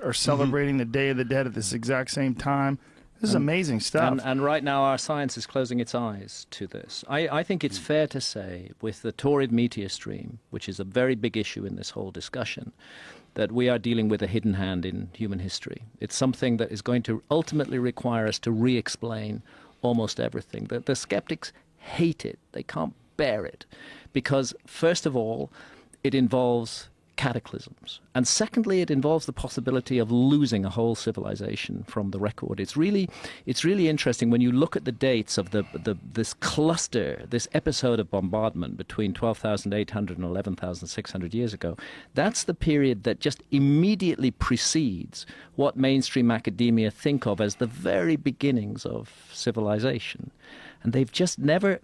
are celebrating the Day of the Dead at this exact same time. This is amazing stuff. And right now our science is closing its eyes to this. I think it's fair to say, with the Taurid meteor stream, which is a very big issue in this whole discussion, that we are dealing with a hidden hand in human history. It's something that is going to ultimately require us to re-explain almost everything. The skeptics hate it. They can't bear it. Because, first of all, it involves cataclysms. And secondly, it involves the possibility of losing a whole civilization from the record. It's really interesting when you look at the dates of this cluster, this episode of bombardment between 12,800 and 11,600 years ago. That's the period that just immediately precedes what mainstream academia think of as the very beginnings of civilization. And they've just never,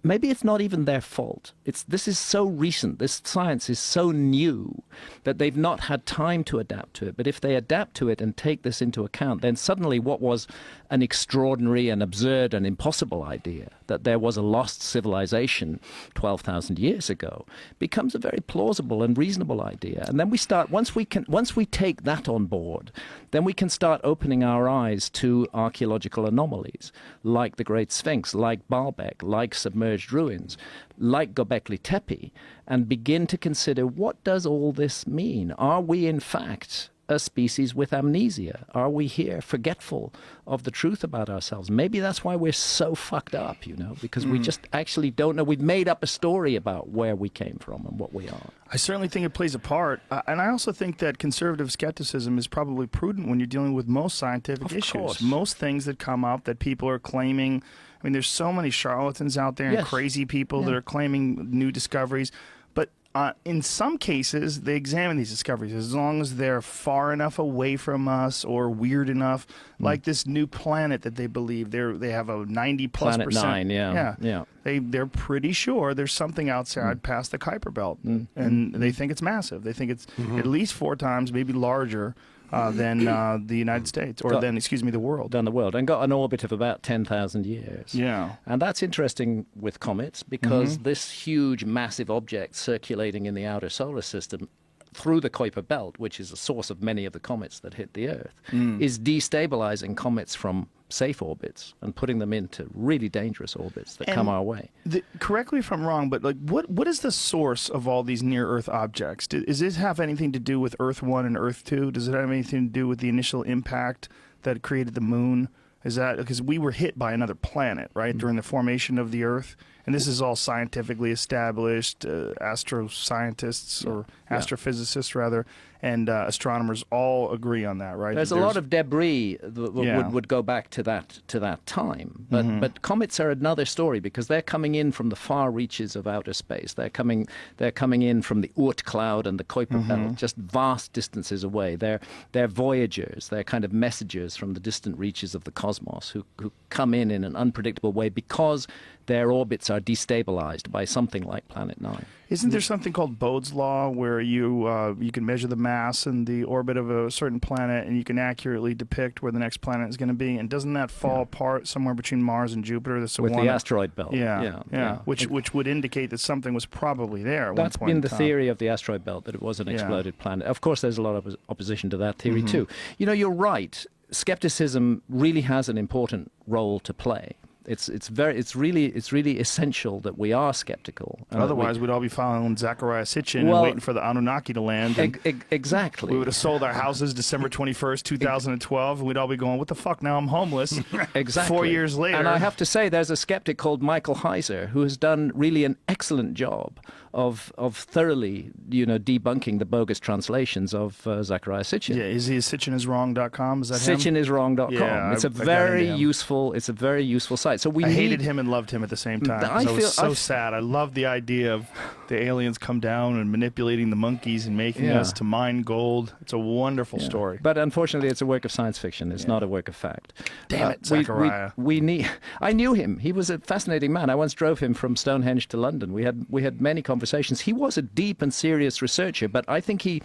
maybe it's not even their fault. This is so recent, this science is so new that they've not had time to adapt to it. But if they adapt to it and take this into account, then suddenly what was an extraordinary and absurd and impossible idea, that there was a lost civilization 12,000 years ago, becomes a very plausible and reasonable idea. And then we start, once we take that on board, then we can start opening our eyes to archaeological anomalies, like the Great Sphinx, like Baalbek, like submerged ruins, like Göbekli Tepe, and begin to consider, what does all this mean? Are we in fact a species with amnesia? Are we here forgetful of the truth about ourselves? Maybe that's why we're so fucked up, because we just actually don't know. We've made up a story about where we came from and what we are. I certainly think it plays a part. And I also think that conservative skepticism is probably prudent when you're dealing with most scientific issues. Course. Most things that come up that people are claiming. I mean, there's so many charlatans out there and crazy people that are claiming new discoveries. But in some cases, they examine these discoveries as long as they're far enough away from us or weird enough, like this new planet that they believe they have a 90+%. Planet 9, yeah. They're pretty sure there's something outside past the Kuiper Belt, and they think it's massive. They think it's at least 4 times, maybe larger than the United States, or the world. Than the world, and got an orbit of about 10,000 years. Yeah. And that's interesting with comets, because this huge, massive object circulating in the outer solar system through the Kuiper Belt, which is the source of many of the comets that hit the Earth, is destabilizing comets from safe orbits and putting them into really dangerous orbits that come our way. Correct me if I'm wrong, but what is the source of all these near-Earth objects? Does this have anything to do with Earth 1 and Earth 2? Does it have anything to do with the initial impact that created the moon? Is that because we were hit by another planet, right, during the formation of the Earth? And this is all scientifically established. Astroscientists or astrophysicists, rather, and astronomers all agree on that, right? There's a lot of debris that would go back to that time. But comets are another story, because they're coming in from the far reaches of outer space. They're coming in from the Oort cloud and the Kuiper Belt, just vast distances away. They're voyagers. They're kind of messengers from the distant reaches of the cosmos who come in an unpredictable way because their orbits are destabilized by something like Planet 9. Isn't there something called Bode's Law, where you can measure the mass and the orbit of a certain planet, and you can accurately depict where the next planet is going to be? And doesn't that fall apart somewhere between Mars and Jupiter? With the asteroid belt. Yeah. Which would indicate that something was probably there at one point. That's been the theory of the asteroid belt, that it was an exploded planet. Of course, there's a lot of opposition to that theory too. You're right. Skepticism really has an important role to play. It's really essential that we are skeptical. Otherwise, we'd all be following Zecharia Sitchin and waiting for the Anunnaki to land. Exactly. We would have sold our houses December 21st, 2012, and we'd all be going, what the fuck, now I'm homeless. Exactly. 4 years later. And I have to say, there's a skeptic called Michael Heiser who has done really an excellent job of thoroughly, debunking the bogus translations of Zecharia Sitchin. Yeah, is he sitchiniswrong.com? Is that him? Sitchiniswrong.com. Yeah, it's a very useful site. So I hated him and loved him at the same time. I was so sad. I love the idea of the aliens come down and manipulating the monkeys and making us to mine gold. It's a wonderful story. But unfortunately, it's a work of science fiction. It's not a work of fact. Damn it, Zecharia. I knew him. He was a fascinating man. I once drove him from Stonehenge to London. We had many conversations. He was a deep and serious researcher, but I think he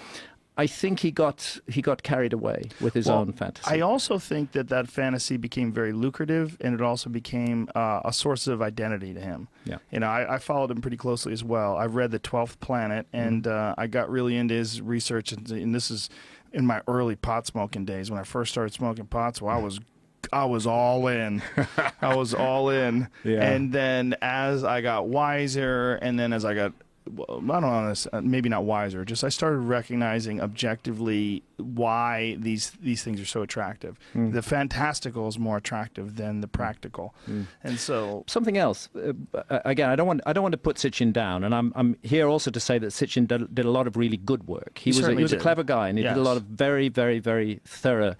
got carried away with his own fantasy. I also think that fantasy became very lucrative, and it also became a source of identity to him. Yeah. I followed him pretty closely as well. I read The 12th Planet, and I got really into his research, and this is in my early pot smoking days when I first started smoking pot. So I was all in. I was all in. Yeah. And then as I got wiser, and then as I got, well, I don't know, maybe not wiser, just I started recognizing objectively why these things are so attractive. The fantastical is more attractive than the practical. And so something else. Again, I don't want to put Sitchin down, and I'm here also to say that Sitchin did a lot of really good work. He was a clever guy, and he did a lot of very, very, very thorough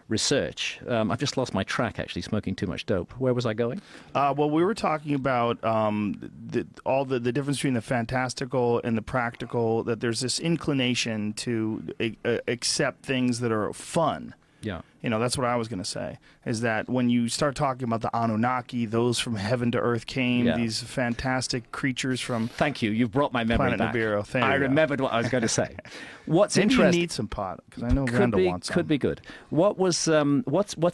research. I've just lost my track, actually, smoking too much dope. Where was I going? Well, we were talking about all the difference between the fantastical and the practical, that there's this inclination to accept things that are fun. Yeah. You know, that's what I was going to say, is that when you start talking about the Anunnaki, those from heaven to earth came, these fantastic creatures from... Thank you. You've brought my memory Planet back. Nibiru. I remembered what I was going to say. What's Maybe interesting... you need some pot, because I know Randall wants some. Could be good. What's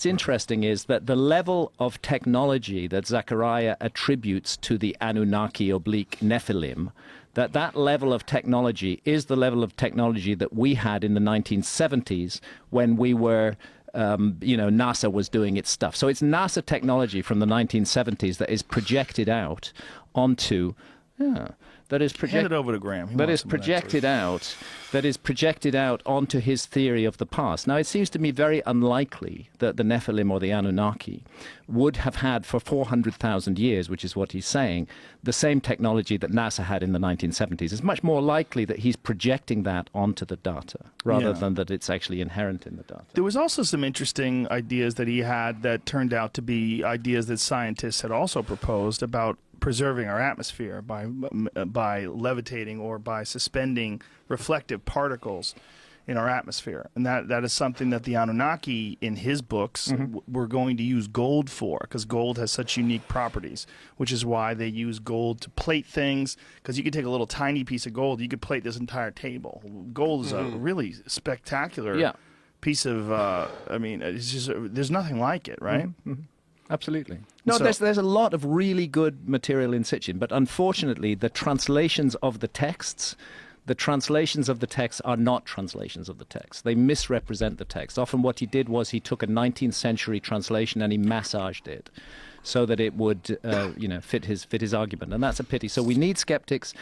interesting is that the level of technology that Zechariah attributes to the Anunnaki oblique Nephilim, that level of technology is the level of technology that we had in the 1970s when we were... NASA was doing its stuff. So it's NASA technology from the 1970s that is projected out onto... Hand it over to Graham. That is projected out onto his theory of the past. Now, it seems to me very unlikely that the Nephilim or the Anunnaki would have had for 400,000 years, which is what he's saying, the same technology that NASA had in the 1970s. It's much more likely that he's projecting that onto the data rather than that it's actually inherent in the data. There was also some interesting ideas that he had that turned out to be ideas that scientists had also proposed about preserving our atmosphere by levitating or by suspending reflective particles in our atmosphere. And that is something that the Anunnaki, in his books, were going to use gold for, because gold has such unique properties, which is why they use gold to plate things, because you could take a little tiny piece of gold, you could plate this entire table. Gold is a really spectacular piece of, it's just, there's nothing like it, right? Absolutely. No, there's a lot of really good material in Sitchin, but unfortunately the translations of the texts are not translations of the text. They misrepresent the text. Often what he did was he took a 19th century translation and he massaged it so that it would fit his argument. And that's a pity. So we need skeptics,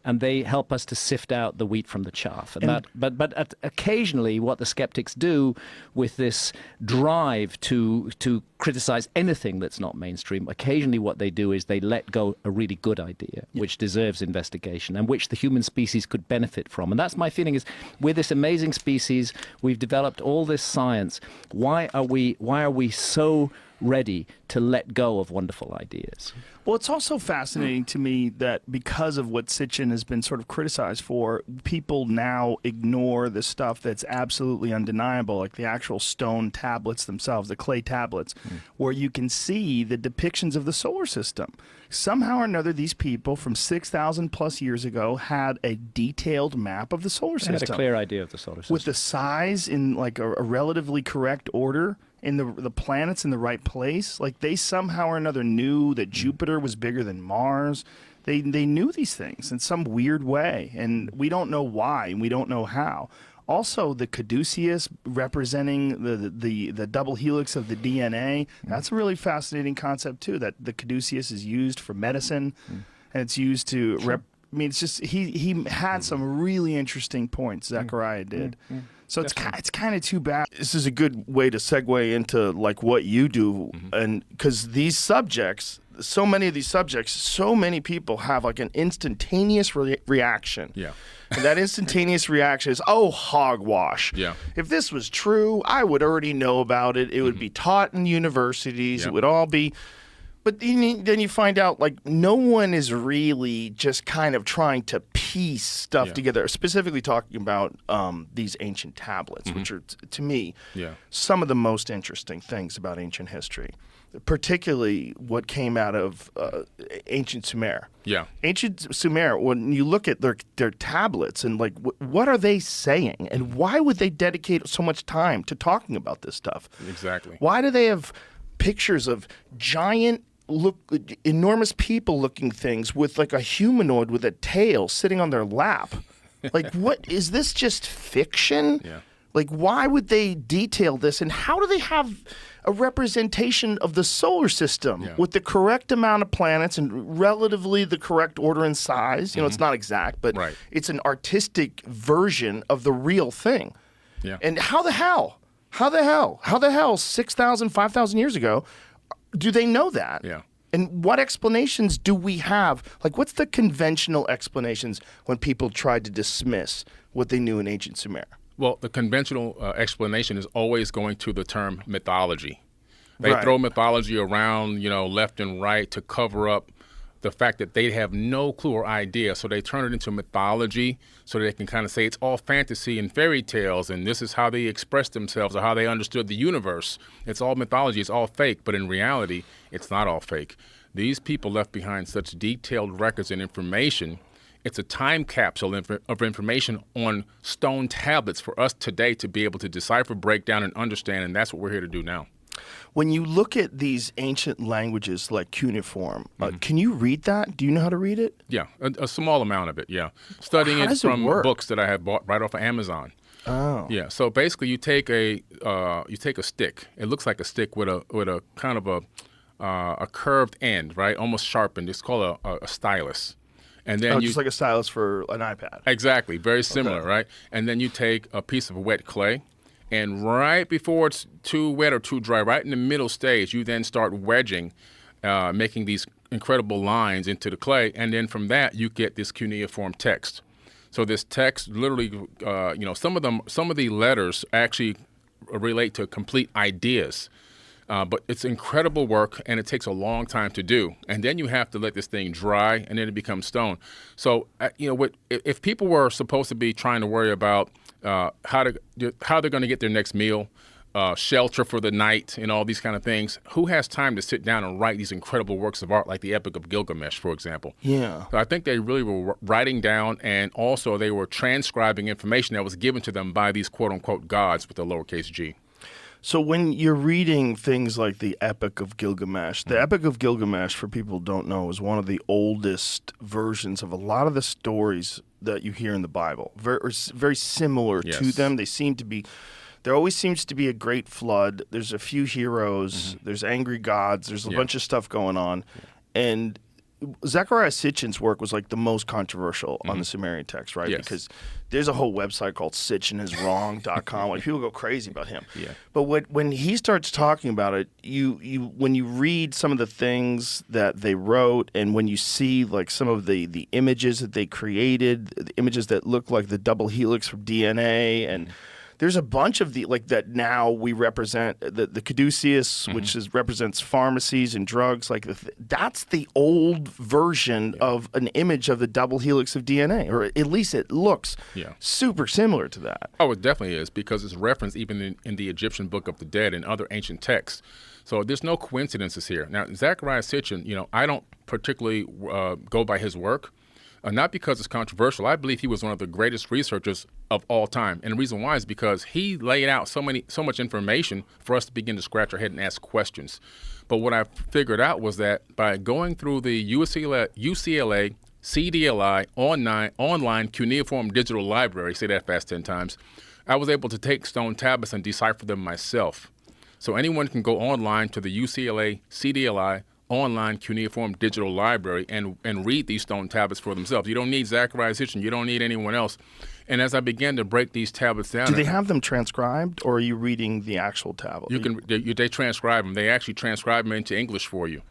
and they help us to sift out the wheat from the chaff. But occasionally what the skeptics do with this drive to criticize anything that's not mainstream, occasionally what they do is they let go a really good idea, which deserves investigation and which the human species could benefit from. And that's my feeling, is we're this amazing species, we've developed all this science. Why are we so ready to let go of wonderful ideas? Well, it's also fascinating to me that because of what Sitchin has been sort of criticized for, people now ignore the stuff that's absolutely undeniable, like the actual stone tablets themselves, the clay tablets, where you can see the depictions of the solar system. Somehow or another, these people from 6,000 plus years ago had a detailed map of the solar system. They had a clear idea of the solar system. With the size in like a relatively correct order, in the planets in the right place. Like, they somehow or another knew that Jupiter was bigger than Mars. They knew these things in some weird way, and we don't know why, and we don't know how. Also, the caduceus representing the double helix of the DNA, that's a really fascinating concept too, that the caduceus is used for medicine, and it's used to it's just he had some really interesting points, Zechariah did. So it's kind of too bad. This is a good way to segue into like what you do, and because these subjects, so many of these subjects, so many people have like an instantaneous reaction. Yeah. And that instantaneous reaction is, oh, hogwash. Yeah. If this was true, I would already know about it. It would be taught in universities. Yeah. It would all be. But then you find out, like, no one is really just kind of trying to piece stuff together, specifically talking about these ancient tablets, which are, to me, some of the most interesting things about ancient history, particularly what came out of ancient Sumer. Yeah. Ancient Sumer, when you look at their tablets and, like, what are they saying? And why would they dedicate so much time to talking about this stuff? Exactly. Why do they have pictures of giant, enormous people-looking things with like a humanoid with a tail sitting on their lap? Like, what is this? Just fiction? Yeah. Like, why would they detail this? And how do they have a representation of the solar system with the correct amount of planets and relatively the correct order and size? You know, it's not exact, but it's an artistic version of the real thing. Yeah. And how the hell 6,000, 5,000 years ago do they know that? Yeah. And what explanations do we have? Like, what's the conventional explanations when people tried to dismiss what they knew in ancient Sumer? Well, the conventional explanation is always going to the term mythology. They throw mythology around, you know, left and right to cover up the fact that they have no clue or idea. So they turn it into mythology so they can kind of say it's all fantasy and fairy tales, and this is how they express themselves or how they understood the universe. It's all mythology. It's all fake. But in reality, it's not all fake. These people left behind such detailed records and information. It's a time capsule of information on stone tablets for us today to be able to decipher, break down, and understand, and that's what we're here to do now. When you look at these ancient languages like cuneiform, can you read that? Do you know how to read it? Yeah, a small amount of it, yeah. Studying it from books that I have bought right off of Amazon. Oh. Yeah, so basically you take a stick. It looks like a stick with a kind of a curved end, right? Almost sharpened. It's called a stylus. And then just like a stylus for an iPad. Exactly, very similar, right? And then you take a piece of wet clay, and right before it's too wet or too dry, right in the middle stage, you then start wedging, making these incredible lines into the clay, and then from that you get this cuneiform text. So this text literally, some of the letters actually relate to complete ideas. But it's incredible work, and it takes a long time to do. And then you have to let this thing dry, and then it becomes stone. So, if people were supposed to be trying to worry about how they're going to get their next meal, shelter for the night, and all these kind of things, who has time to sit down and write these incredible works of art like the Epic of Gilgamesh, for example? Yeah. So I think they really were writing down, and also they were transcribing information that was given to them by these quote-unquote gods with a lowercase g. So when you're reading things like the Epic of Gilgamesh, the Epic of Gilgamesh, for people who don't know, is one of the oldest versions of a lot of the stories that you hear in the Bible. Very similar to them. There always seems to be a great flood. There's a few heroes. There's angry gods. There's a bunch of stuff going on. And Zecharia Sitchin's work was like the most controversial on the Sumerian text, right? Yes. Because there's a whole website called sitchiniswrong.com. Like, people go crazy about him. Yeah. But when he starts talking about it, when you read some of the things that they wrote, and when you see like some of the images that they created, the images that look like the double helix from DNA, and there's a bunch of that now we represent the caduceus, which represents pharmacies and drugs. Like that's the old version of an image of the double helix of DNA, or at least it looks super similar to that. Oh, it definitely is, because it's referenced even in the Egyptian Book of the Dead and other ancient texts. So there's no coincidences here. Now, Zecharia Sitchin, I don't particularly go by his work. Not because it's controversial. I believe he was one of the greatest researchers of all time. And the reason why is because he laid out so much information for us to begin to scratch our head and ask questions. But what I figured out was that by going through the UCLA CDLI online cuneiform digital library, say that fast 10 times, I was able to take stone tablets and decipher them myself. So anyone can go online to the UCLA CDLI online cuneiform digital library and read these stone tablets for themselves. You don't need Zecharia Sitchin. You don't need anyone else. And as I began to break these tablets down, do they have them transcribed, or are you reading the actual tablet? They transcribe them. They actually transcribe them into English for you.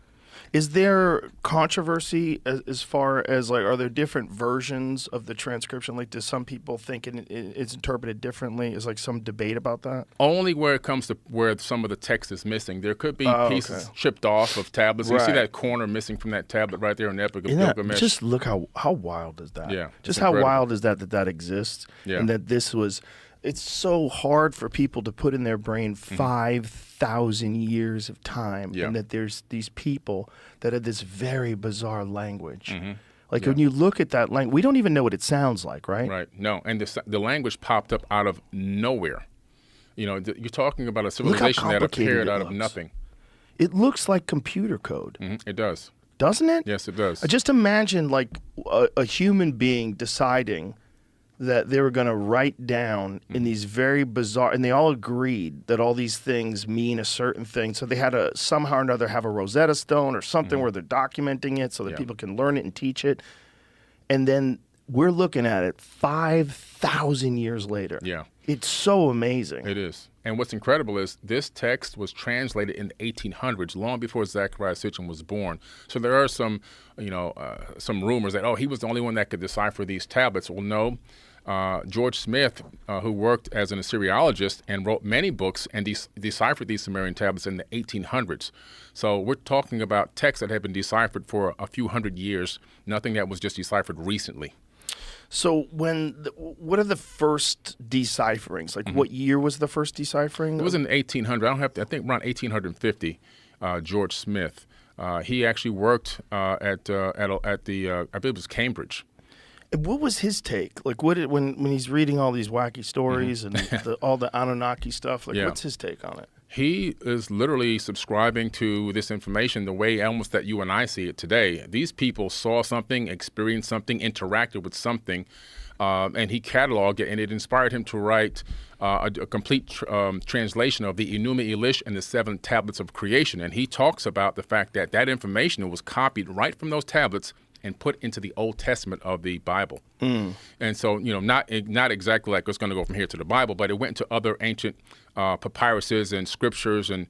Is there controversy as far as, like, are there different versions of the transcription? Like, do some people think it's interpreted differently? Is like some debate about that? Only where it comes to where some of the text is missing. There could be pieces chipped off of tablets. You see that corner missing from that tablet right there in the Epic of Gilgamesh. Just look how wild is that? Yeah, just how wild is that exists? Yeah. And that this was. It's so hard for people to put in their brain 5,000 years of time, and that there's these people that have this very bizarre language. Like when you look at that language, we don't even know what it sounds like, right? Right. No, and the language popped up out of nowhere. You're talking about a civilization that appeared out of nothing. It looks like computer code. It does. Doesn't it? Yes, it does. Just imagine like a human being deciding that they were going to write down in these very bizarre, and they all agreed that all these things mean a certain thing. So they had to somehow or another have a Rosetta Stone or something where they're documenting it so that people can learn it and teach it. And then we're looking at it 5,000 years later. Yeah. It's so amazing. It is. And what's incredible is this text was translated in the 1800s, long before Zecharia Sitchin was born. So there are some, some rumors that, he was the only one that could decipher these tablets. Well, no. George Smith, who worked as an Assyriologist and wrote many books and deciphered these Sumerian tablets in the 1800s. So we're talking about texts that have been deciphered for a few hundred years, nothing that was just deciphered recently. So what are the first decipherings? Like what year was the first deciphering? It was in the 1800s. I think around 1850, George Smith. He actually worked at the, I believe it was Cambridge. And what was his take? Like, when he's reading all these wacky stories and all the Anunnaki stuff, like, what's his take on it? He is literally subscribing to this information the way almost that you and I see it today. These people saw something, experienced something, interacted with something, and he cataloged it, and it inspired him to write a complete translation of the Enuma Elish and the 7 tablets of creation. And he talks about the fact that that information was copied right from those tablets and put into the Old Testament of the Bible. And so, not exactly like it's going to go from here to the Bible, but it went into other ancient papyruses and scriptures and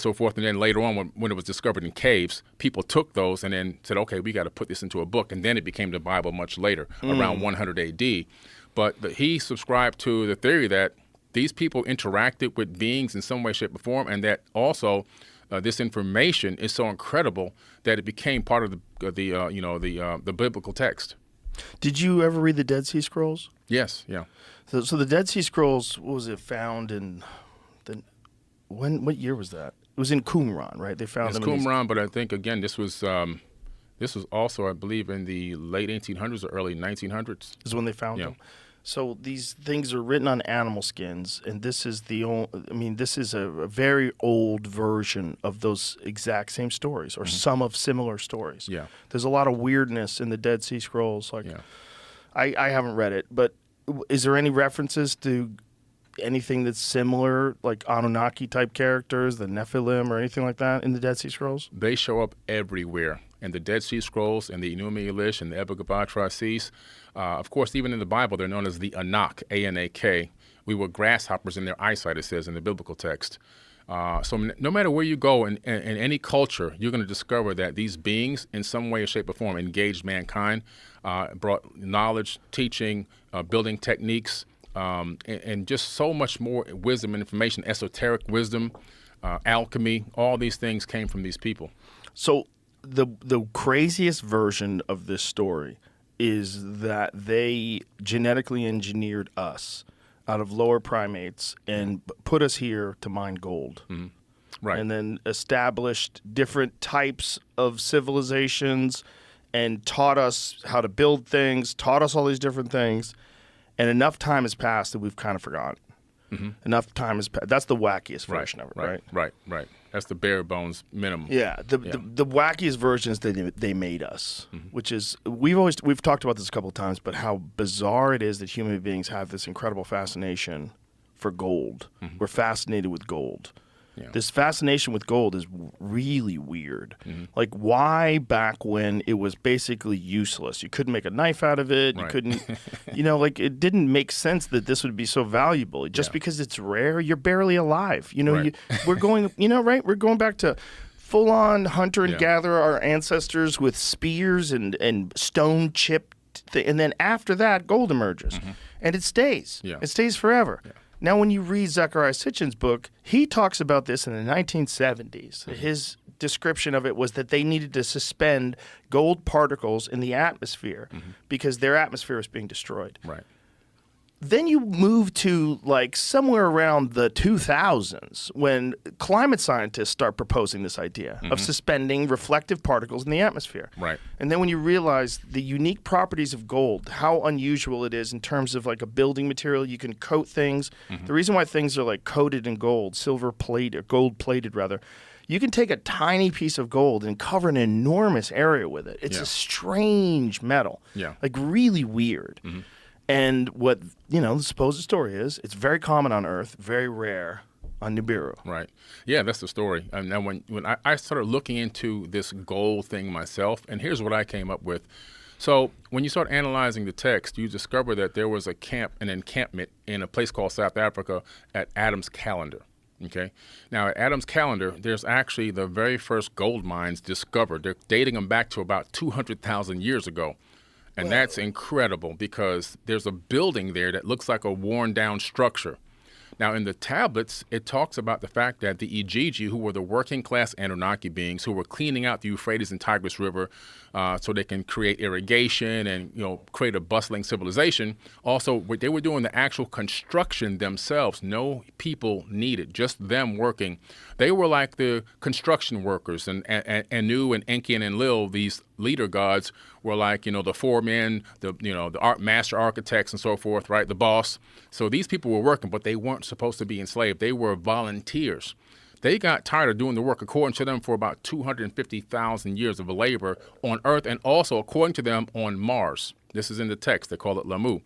so forth. And then later on, when it was discovered in caves, people took those and then said, okay, we got to put this into a book. And then it became the Bible much later, around 100 AD. But he subscribed to the theory that these people interacted with beings in some way, shape, or form, and that also this information is so incredible that it became part of the biblical text. Did you ever read the Dead Sea Scrolls? Yes, yeah. So the Dead Sea Scrolls, what was it found in? What year was that? It was in Qumran, right? They found them in Qumran, but I think again this was also, I believe, in the late 1800s or early 1900s. Is when they found them. So these things are written on animal skins, and this is this is a very old version of those exact same stories, or some of similar stories. Yeah. There's a lot of weirdness in the Dead Sea Scrolls. Like, I haven't read it, but is there any references to anything that's similar, like Anunnaki type characters, the Nephilim, or anything like that in the Dead Sea Scrolls? They show up everywhere. In the Dead Sea Scrolls, and the Enuma Elish, and the Epic of Atrahasis. Of course, even in the Bible, they're known as the Anak, A-N-A-K. We were grasshoppers in their eyesight, it says in the biblical text. So no matter where you go in any culture, you're going to discover that these beings, in some way, shape, or form, engaged mankind, brought knowledge, teaching, building techniques, and just so much more wisdom and information, esoteric wisdom, alchemy. All these things came from these people. So the craziest version of this story is that they genetically engineered us out of lower primates and put us here to mine gold. Right. And then established different types of civilizations and taught us how to build things, taught us all these different things. And enough time has passed that we've kind of forgotten. Enough time has passed. That's the wackiest version of it, right? Right. That's the bare bones minimum. Yeah, the wackiest versions they made us, which is we've talked about this a couple of times, but how bizarre it is that human beings have this incredible fascination for gold. We're fascinated with gold. Yeah. This fascination with gold is really weird. Like, why back when it was basically useless? You couldn't make a knife out of it. You couldn't, like, it didn't make sense that this would be so valuable. Just because it's rare, you're barely alive. We're going, right? We're going back to full-on hunter and gatherer, our ancestors with spears and stone chipped, and then after that, gold emerges, and it stays. Yeah. It stays forever. Yeah. Now, when you read Zecharia Sitchin's book, he talks about this in the 1970s. His description of it was that they needed to suspend gold particles in the atmosphere because their atmosphere was being destroyed. Right. Then you move to like somewhere around the 2000s when climate scientists start proposing this idea of suspending reflective particles in the atmosphere. Right. And then when you realize the unique properties of gold, how unusual it is in terms of like a building material, you can coat things. The reason why things are like coated in gold, silver plated, gold plated rather, you can take a tiny piece of gold and cover an enormous area with it. It's a strange metal, like really weird. And what, the supposed story is, it's very common on Earth, very rare on Nibiru. Right. Yeah, that's the story. And now when I started looking into this gold thing myself, and here's what I came up with. So when you start analyzing the text, you discover that there was an encampment in a place called South Africa at Adam's Calendar. Okay. Now at Adam's Calendar, there's actually the very first gold mines discovered. They're dating them back to about 200,000 years ago. And that's incredible because there's a building there that looks like a worn down structure. Now, in the tablets, it talks about the fact that the Ijiji, who were the working class Anunnaki beings who were cleaning out the Euphrates and Tigris River so they can create irrigation and create a bustling civilization. Also, they were doing the actual construction themselves. No people needed, just them working. They were like the construction workers, and Anu and Enki and Enlil, these leader gods, were like the foremen, the master architects and so forth, right? The boss. So these people were working, but they weren't supposed to be enslaved. They were volunteers. They got tired of doing the work, according to them, for about 250,000 years of labor on Earth, and also, according to them, on Mars. This is in the text. They call it Lamu.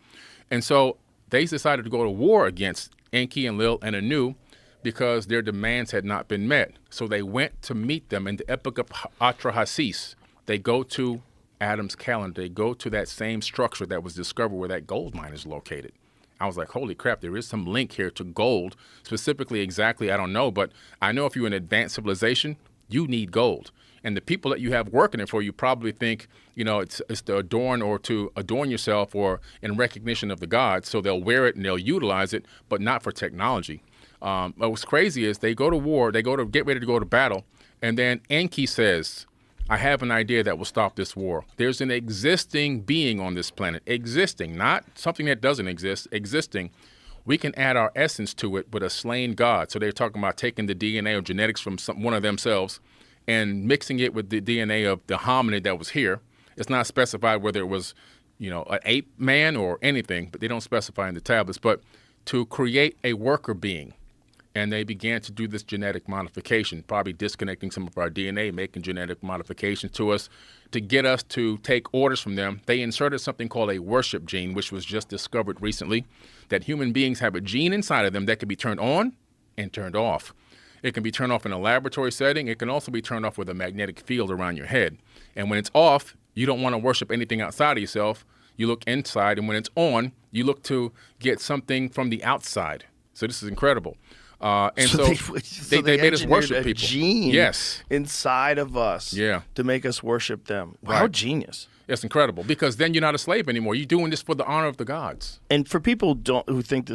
And so they decided to go to war against Enki, Enlil, and Anu because their demands had not been met. So they went to meet them in the Epic of Atrahasis. They go to Adam's Calendar. They go to that same structure that was discovered where that gold mine is located. I was like, holy crap, there is some link here to gold. Specifically, exactly, I don't know. But I know if you're an advanced civilization, you need gold. And the people that you have working it for you probably think, it's to adorn or to adorn yourself or in recognition of the gods. So they'll wear it and they'll utilize it, but not for technology. What's crazy is they go to war, they go to get ready to go to battle. And then Enki says, I have an idea that will stop this war. There's an existing being on this planet. Existing, not something that doesn't exist, existing. We can add our essence to it with a slain god. So they're talking about taking the DNA or genetics from one of themselves and mixing it with the DNA of the hominid that was here. It's not specified whether it was, an ape man or anything, but they don't specify in the tablets. But to create a worker being. And they began to do this genetic modification, probably disconnecting some of our DNA, making genetic modifications to us to get us to take orders from them. They inserted something called a worship gene, which was just discovered recently, that human beings have a gene inside of them that can be turned on and turned off. It can be turned off in a laboratory setting. It can also be turned off with a magnetic field around your head. And when it's off, you don't want to worship anything outside of yourself. You look inside. And when it's on, you look to get something from the outside. So this is incredible. And so they made us worship people. Gene yes. inside of us to make us worship them. Wow, right. Genius. It's incredible because then you're not a slave anymore. You're doing this for the honor of the gods. And for people who think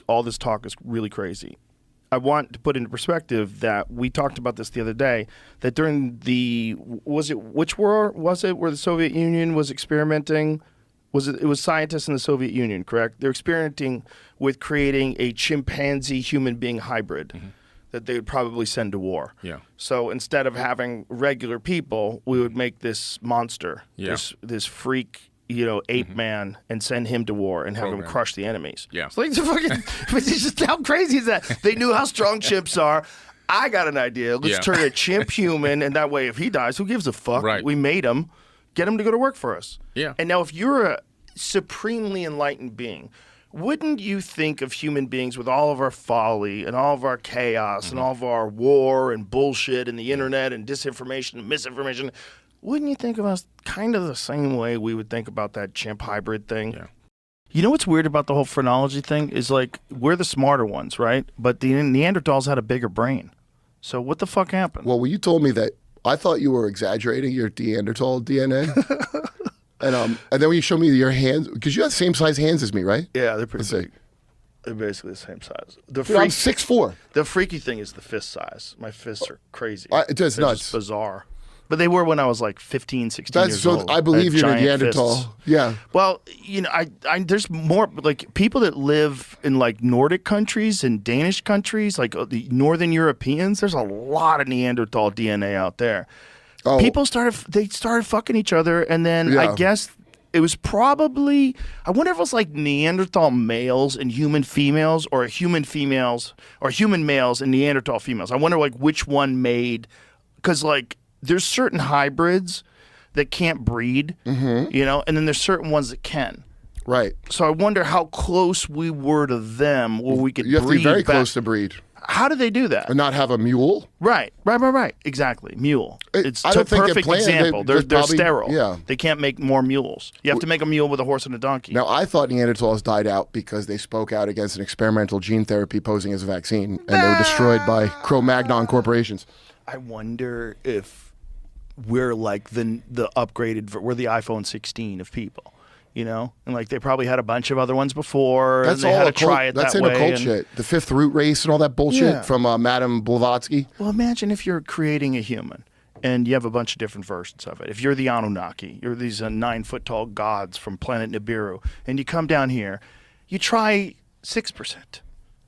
all this talk is really crazy, I want to put into perspective that we talked about this the other day, that during which war was it where the Soviet Union was experimenting? It was scientists in the Soviet Union, correct? They're experimenting with creating a chimpanzee human being hybrid that they would probably send to war. Yeah. So instead of having regular people, we would make this monster, this freak, ape man, and send him to war and have him crush the enemies. Yeah. It's like, it's just how crazy is that? They knew how strong chimps are. I got an idea. Let's turn a chimp human, and that way, if he dies, who gives a fuck? Right. We made him. Get him to go to work for us. Yeah. And now if you're a supremely enlightened being, wouldn't you think of human beings with all of our folly and all of our chaos and all of our war and bullshit and the internet and disinformation and misinformation, wouldn't you think of us kind of the same way we would think about that chimp hybrid thing? Yeah. You know what's weird about the whole phrenology thing is like we're the smarter ones, right? But the Neanderthals had a bigger brain. So what the fuck happened? Well, when you told me that, I thought you were exaggerating your Neanderthal DNA. And then when you showed me your hands, because you have the same size hands as me, right? Yeah, they're pretty big. They're basically the same size. I'm 6'4". The freaky thing is the fist size. My fists are crazy. It's nuts. Just bizarre. But they were when I was like 15, 16 years old. I believe you're a Neanderthal. Fists. Yeah. Well, I there's more like people that live in like Nordic countries and Danish countries, like the Northern Europeans. There's a lot of Neanderthal DNA out there. Oh. People started fucking each other, and then I guess it was probably, I wonder if it was like Neanderthal males and human females, or human females or human males and Neanderthal females. I wonder like which one made, because like there's certain hybrids that can't breed, and then there's certain ones that can. Right. So I wonder how close we were to them, where we could You have to be breed very back. close to breed. How do they do that? And not have a mule. Right. Exactly. Mule. It's I a don't think perfect planned. example. They're probably, sterile. Yeah. They can't make more mules. You have to make a mule with a horse and a donkey. Now, I thought Neanderthals died out because they spoke out against an experimental gene therapy posing as a vaccine, and they were destroyed by Cro-Magnon corporations. I wonder if we're like the upgraded, we're the iPhone 16 of people. You know, and like they probably had a bunch of other ones before. That's and they all had to try it That's that in way. occult and- shit. The fifth root race and all that bullshit Yeah. from Madame Blavatsky. Well, imagine if you're creating a human and you have a bunch of different versions of it. If you're the Anunnaki, you're these 9-foot-tall gods from planet Nibiru, and you come down here, you try 6%.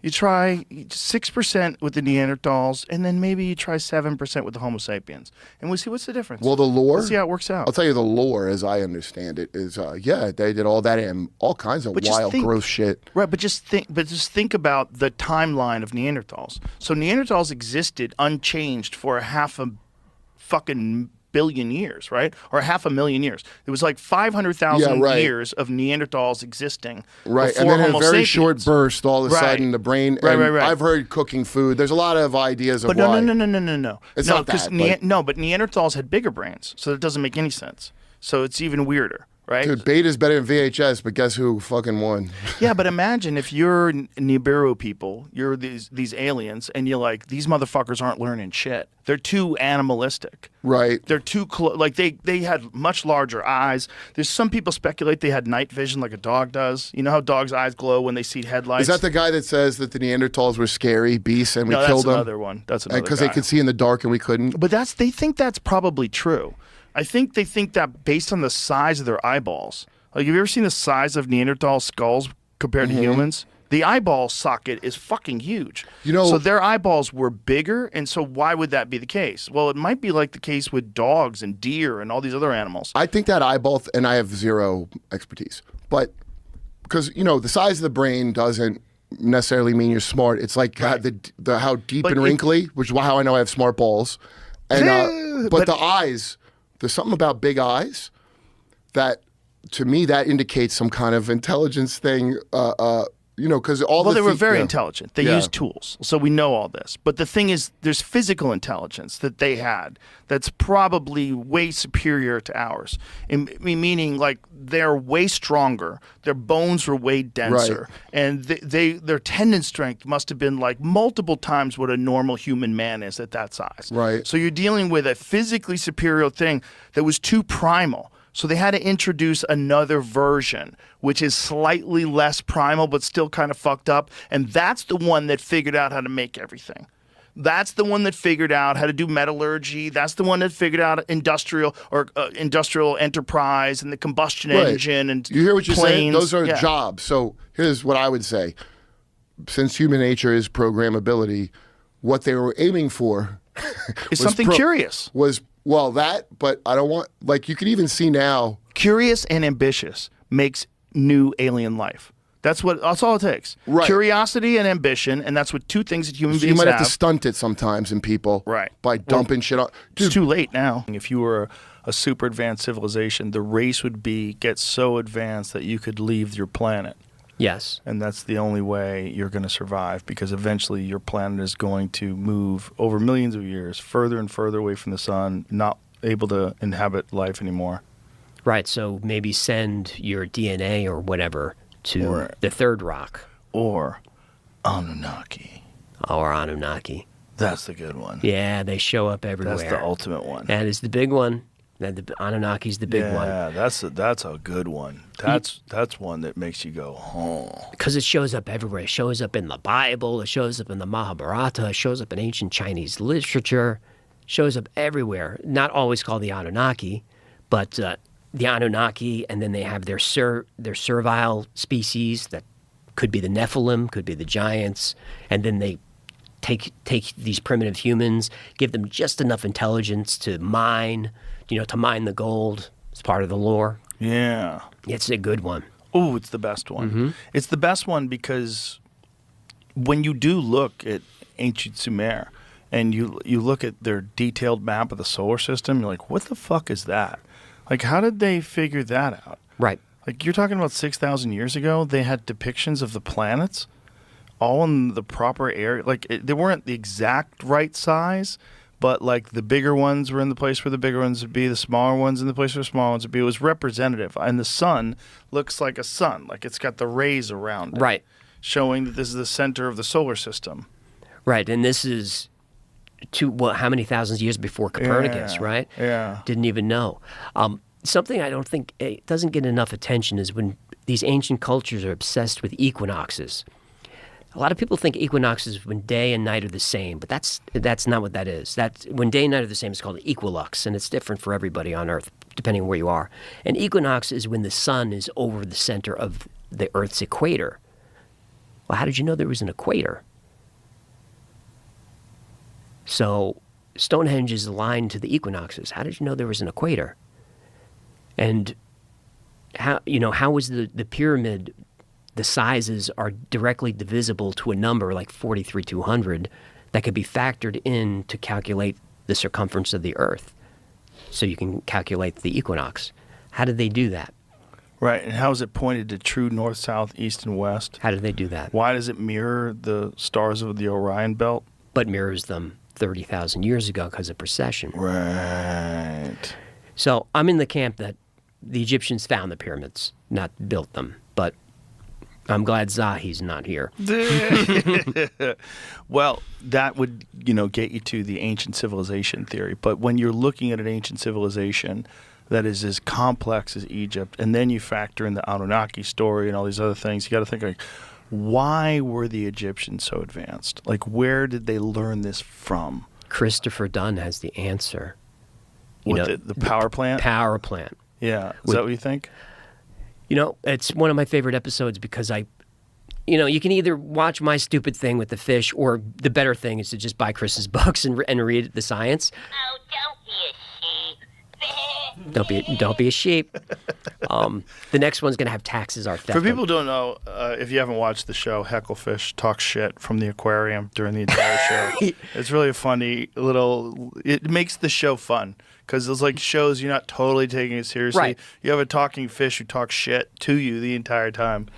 You try 6% with the Neanderthals, and then maybe you try 7% with the Homo sapiens. And we'll see what's the difference. Well, the lore. Let's see how it works out. I'll tell you the lore, as I understand it, is they did all that and all kinds of But just wild, think- gross shit. Right, but just think about the timeline of Neanderthals. So Neanderthals existed unchanged for a half a fucking billion years, right? Or 500,000 years. It was like 500,000 Yeah, right. years of Neanderthals existing. Right, before and then in a Homo very sapiens. short burst, all of a Right. sudden, the brain. Right, and right, right. I've heard cooking food. There's a lot of ideas of But why. no. It's no, not that, but- No, but Neanderthals had bigger brains, so that doesn't make any sense. So it's even weirder, right? Dude, beta's better than VHS, but guess who fucking won? Yeah, but imagine if you're Nibiru people, you're these aliens, and you're like, these motherfuckers aren't learning shit. They're too animalistic. Right. They're too close. Like they had much larger eyes. There's some people speculate they had night vision like a dog does. You know how dogs' eyes glow when they see headlights? Is that the guy that says that the Neanderthals were scary beasts and we no, killed that's them? another one. That's another Because guy. they could see in the dark and we couldn't? But they think that's probably true. I think they think that based on the size of their eyeballs. Like, have you ever seen the size of Neanderthal skulls compared Mm-hmm. to humans? The eyeball socket is fucking huge. You know- so their eyeballs were bigger, and so why would that be the case? Well, it might be like the case with dogs and deer and all these other animals. I think that eyeball, and I have zero expertise, but because, the size of the brain doesn't necessarily mean you're smart. It's like how deep But and it- wrinkly, which is how I know I have smart balls. And but but- the eyes, there's something about big eyes that, to me, that indicates some kind of intelligence thing. Because Well, they were very intelligent. They Yeah. used tools. So we know all this. But the thing is, there's physical intelligence that they had that's probably way superior to ours. Meaning, like, they're way stronger. Their bones were way denser. And their tendon strength must have been, like, multiple times what a normal human man is at that size. Right. So you're dealing with a physically superior thing that was too primal. So they had to introduce another version, which is slightly less primal, but still kind of fucked up. And that's the one that figured out how to make everything. That's the one that figured out how to do metallurgy. That's the one that figured out industrial enterprise and the combustion engine and you hear what you're saying? planes. Those are Yeah. jobs. So here's what I would say. Since human nature is programmability, what they were aiming for It's was something curious. But I don't want, like, you can even see now. Curious and ambitious makes new alien life. That's all it takes. Right. Curiosity and ambition, and that's what two things that human So you beings might have. have to stunt it sometimes in people. Right. By dumping shit on. It's too late now. If you were a super advanced civilization, the race would get so advanced that you could leave your planet. Yes. And that's the only way you're going to survive, because eventually your planet is going to move over millions of years further and further away from the sun, not able to inhabit life anymore. Right, so maybe send your DNA or whatever to Or- the third rock Or Anunnaki. or Anunnaki. That's the good one. Yeah, they show up everywhere. That's the ultimate one. That is the big one. The Anunnaki's the big one. Yeah, that's a good one. That's one that makes you go, oh. Because it shows up everywhere. It shows up in the Bible. It shows up in the Mahabharata. It shows up in ancient Chinese literature. It shows up everywhere. Not always called the Anunnaki, but the Anunnaki, and then they have their servile species that could be the Nephilim, could be the giants, and then they take these primitive humans, give them just enough intelligence to mine the gold. It's part of the lore. Yeah. It's a good one. Oh, it's the best one. Mm-hmm. It's the best one because when you do look at ancient Sumer and you look at their detailed map of the solar system, you're like, what the fuck is that? Like, how did they figure that out? Right. Like you're talking about 6,000 years ago, they had depictions of the planets all in the proper area. Like they weren't the exact right size, but like the bigger ones were in the place where the bigger ones would be, the smaller ones in the place where the smaller ones would be. It was representative. And the sun looks like a sun, like it's got the rays around it. Right. Showing that this is the center of the solar system. Right, and this is how many thousands of years before Copernicus, right? Yeah. Didn't even know. Something I don't think it doesn't get enough attention is when these ancient cultures are obsessed with equinoxes. A lot of people think equinoxes is when day and night are the same, but that's not what that is. When day and night are the same, it's called equilux, and it's different for everybody on Earth, depending on where you are. An equinox is when the sun is over the center of the Earth's equator. Well, how did you know there was an equator? So Stonehenge is aligned to the equinoxes. How did you know there was an equator? And how was the pyramid, the sizes are directly divisible to a number like 43,200 that could be factored in to calculate the circumference of the Earth. So you can calculate the equinox. How did they do that? Right, and how is it pointed to true north, south, east, and west? How did they do that? Why does it mirror the stars of the Orion Belt? But mirrors them 30,000 years ago because of precession. Right. So I'm in the camp that the Egyptians found the pyramids, not built them. But I'm glad Zahi's not here. Well, that would, get you to the ancient civilization theory. But when you're looking at an ancient civilization that is as complex as Egypt, and then you factor in the Anunnaki story and all these other things, you got to think like, why were the Egyptians so advanced? Like, where did they learn this from? Christopher Dunn has the answer. The power plant? Power plant. Yeah. Is that what you think? It's one of my favorite episodes because you can either watch my stupid thing with the fish, or the better thing is to just buy Chris's books and read the science. Oh, don't be a sheep. Don't be a sheep. The next one's going to have taxes are theft. For people who don't know, if you haven't watched the show, Hecklefish talks shit from the aquarium during the entire show. It's really a funny little. It makes the show fun because it's like shows you're not totally taking it seriously. Right. You have a talking fish who talks shit to you the entire time.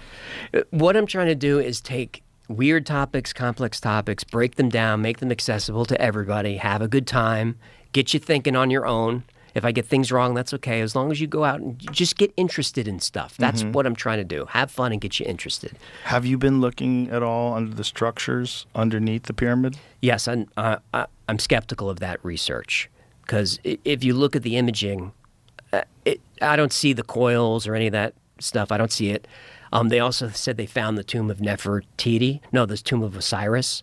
What I'm trying to do is take weird topics, complex topics, break them down, make them accessible to everybody, have a good time, get you thinking on your own. If I get things wrong, that's okay. As long as you go out and just get interested in stuff. That's what I'm trying to do. Have fun and get you interested. Have you been looking at all under the structures underneath the pyramid? Yes, I'm skeptical of that research because if you look at the imaging, I don't see the coils or any of that stuff. I don't see it. They also said they found the tomb of Nefertiti. No, the tomb of Osiris.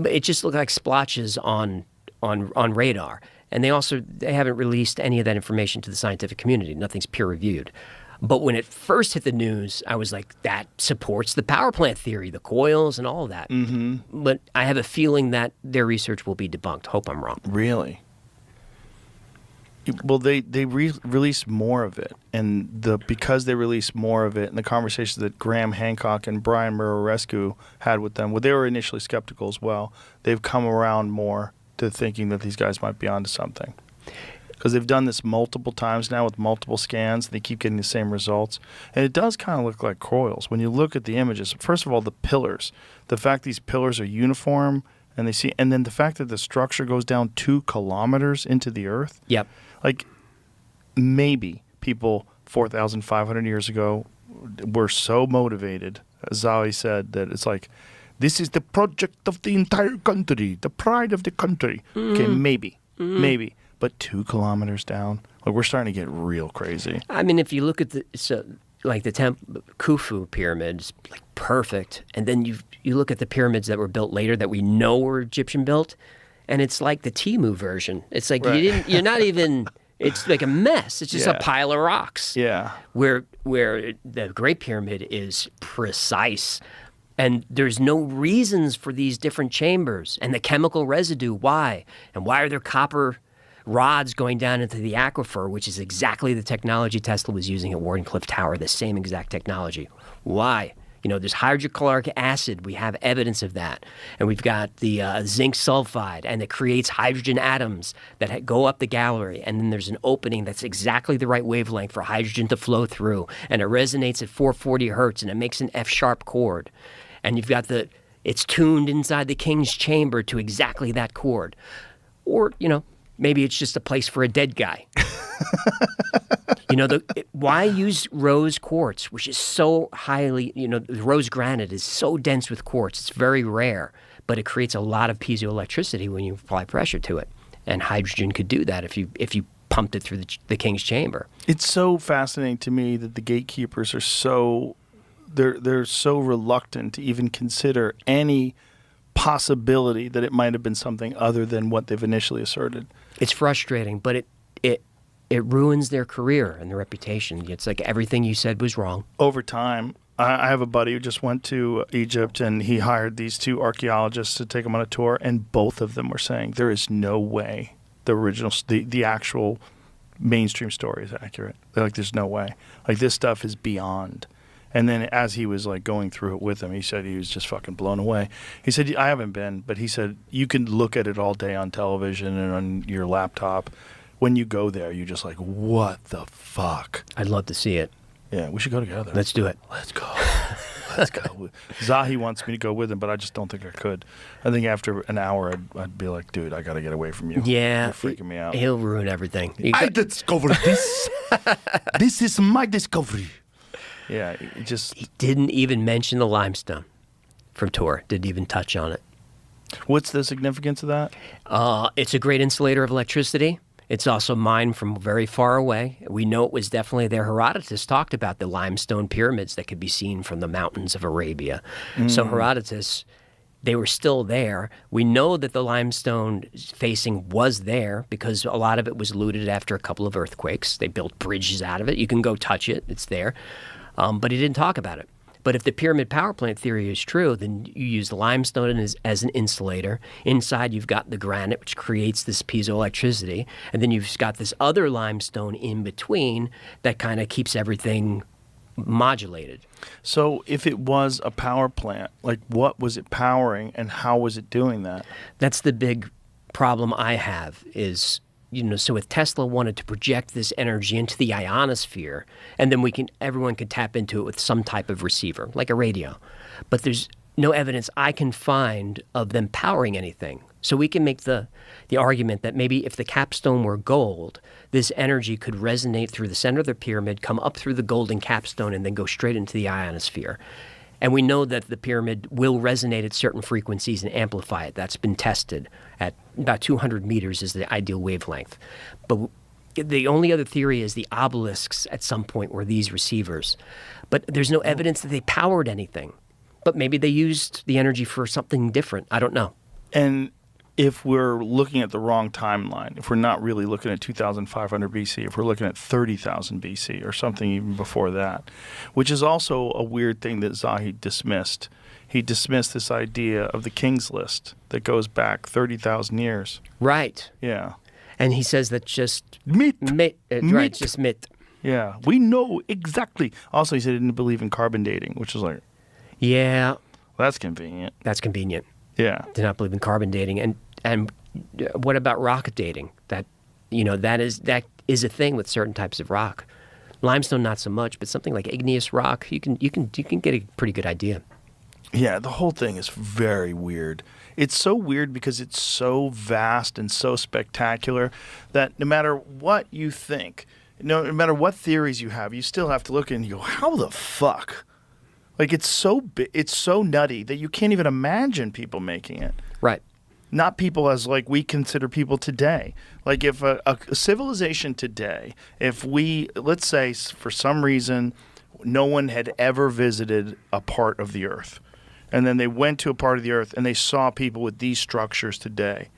It just looked like splotches on radar. And they haven't released any of that information to the scientific community. Nothing's peer-reviewed. But when it first hit the news, I was like, that supports the power plant theory, the coils and all of that. Mm-hmm. But I have a feeling that their research will be debunked. Hope I'm wrong. Really? Well, they released more of it. And because they released more of it, and the conversations that Graham Hancock and Brian Murarescu had with them, they were initially skeptical as well. They've come around more to thinking that these guys might be onto something. Because they've done this multiple times now with multiple scans. And they keep getting the same results. And it does kind of look like coils. When you look at the images, first of all, the pillars. The fact these pillars are uniform, and then the fact that the structure goes down 2 kilometers into the earth. Yep. Like, maybe people 4,500 years ago were so motivated, as Zahi said, that it's like, this is the project of the entire country, the pride of the country. Mm-hmm. Okay, maybe. But 2 kilometers down, like we're starting to get real crazy. I mean, if you look at the Khufu pyramids, like perfect, and then you look at the pyramids that were built later that we know were Egyptian built, and it's like the Timu version. It's like you're not even. It's like a mess. It's just a pile of rocks. Yeah. Where the Great Pyramid is precise. And there's no reasons for these different chambers. And the chemical residue, why? And why are there copper rods going down into the aquifer, which is exactly the technology Tesla was using at Wardenclyffe Tower, the same exact technology. Why? There's hydrochloric acid. We have evidence of that. And we've got the zinc sulfide, and it creates hydrogen atoms that go up the gallery. And then there's an opening that's exactly the right wavelength for hydrogen to flow through. And it resonates at 440 hertz, and it makes an F-sharp chord. And you've got it's tuned inside the king's chamber to exactly that chord. Or, maybe it's just a place for a dead guy. Why use rose quartz, which is so highly, the rose granite is so dense with quartz. It's very rare, but it creates a lot of piezoelectricity when you apply pressure to it. And hydrogen could do that if you pumped it through the king's chamber. It's so fascinating to me that the gatekeepers are they're so reluctant to even consider any possibility that it might have been something other than what they've initially asserted. It's frustrating, but it ruins their career and their reputation. It's like everything you said was wrong. Over time, I have a buddy who just went to Egypt, and he hired these two archaeologists to take him on a tour, and both of them were saying there is no way the actual mainstream story is accurate. They're like, there's no way. Like, this stuff is beyond. And then as he was like going through it with them, he said he was just fucking blown away. He said, I haven't been, but he said, you can look at it all day on television and on your laptop. When you go there, you're just like, what the fuck? I'd love to see it. Yeah, we should go together. Let's do it. Let's go. Let's go. Zahi wants me to go with him, but I just don't think I could. I think after an hour, I'd be like, dude, I got to get away from you. Yeah. You're freaking me out. He'll ruin everything. I discovered this. This is my discovery. Yeah, He didn't even mention the limestone from Tor. Didn't even touch on it. What's the significance of that? It's a great insulator of electricity. It's also mined from very far away. We know it was definitely there. Herodotus talked about the limestone pyramids that could be seen from the mountains of Arabia. So Herodotus, they were still there. We know that the limestone facing was there because a lot of it was looted after a couple of earthquakes. They built bridges out of it. You can go touch it. It's there. But he didn't talk about it. But if the pyramid power plant theory is true, then you use the limestone as an insulator. Inside, you've got the granite, which creates this piezoelectricity. And then you've got this other limestone in between that kind of keeps everything modulated. So if it was a power plant, like what was it powering and how was it doing that? That's the big problem I have is, so if Tesla wanted to project this energy into the ionosphere, and then everyone could tap into it with some type of receiver, like a radio. But there's no evidence I can find of them powering anything. So we can make the argument that maybe if the capstone were gold, this energy could resonate through the center of the pyramid, come up through the golden capstone, and then go straight into the ionosphere. And we know that the pyramid will resonate at certain frequencies and amplify it. That's been tested at about 200 meters is the ideal wavelength. But the only other theory is the obelisks at some point were these receivers. But there's no evidence that they powered anything. But maybe they used the energy for something different. I don't know. And if we're looking at the wrong timeline, if we're not really looking at 2,500 BC, if we're looking at 30,000 BC or something even before that, which is also a weird thing that Zahi dismissed. He dismissed this idea of the King's List that goes back 30,000 years. Right. Yeah. And he says that's just Myth. Right, just myth. Yeah. We know exactly. Also, he said he didn't believe in carbon dating, which is like, Yeah. that's convenient. That's convenient. Yeah. Did not believe in carbon dating. And what about rock dating? That is a thing with certain types of rock. Limestone, not so much, but something like igneous rock, you can get a pretty good idea. Yeah, the whole thing is very weird. It's so weird because it's so vast and so spectacular that no matter what you think, no matter what theories you have, you still have to look and you go, how the fuck? Like, it's so nutty that you can't even imagine people making it. Right. Not people as like we consider people today. Like if a civilization today, if let's say for some reason no one had ever visited a part of the earth, and then they went to a part of the earth and they saw people with these structures today,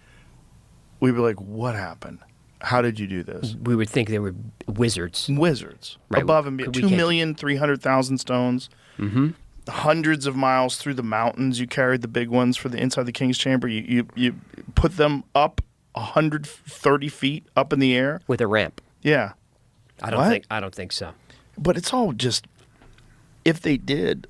we'd be like, what happened? How did you do this? We would think they were wizards. Wizards. Right. Above and beyond. 2,300,000 stones. Mm-hmm. Hundreds of miles through the mountains. You carried the big ones for the inside the king's chamber. You put them up 130 feet up in the air With a ramp. Yeah. I don't think so. But it's all just, if they did,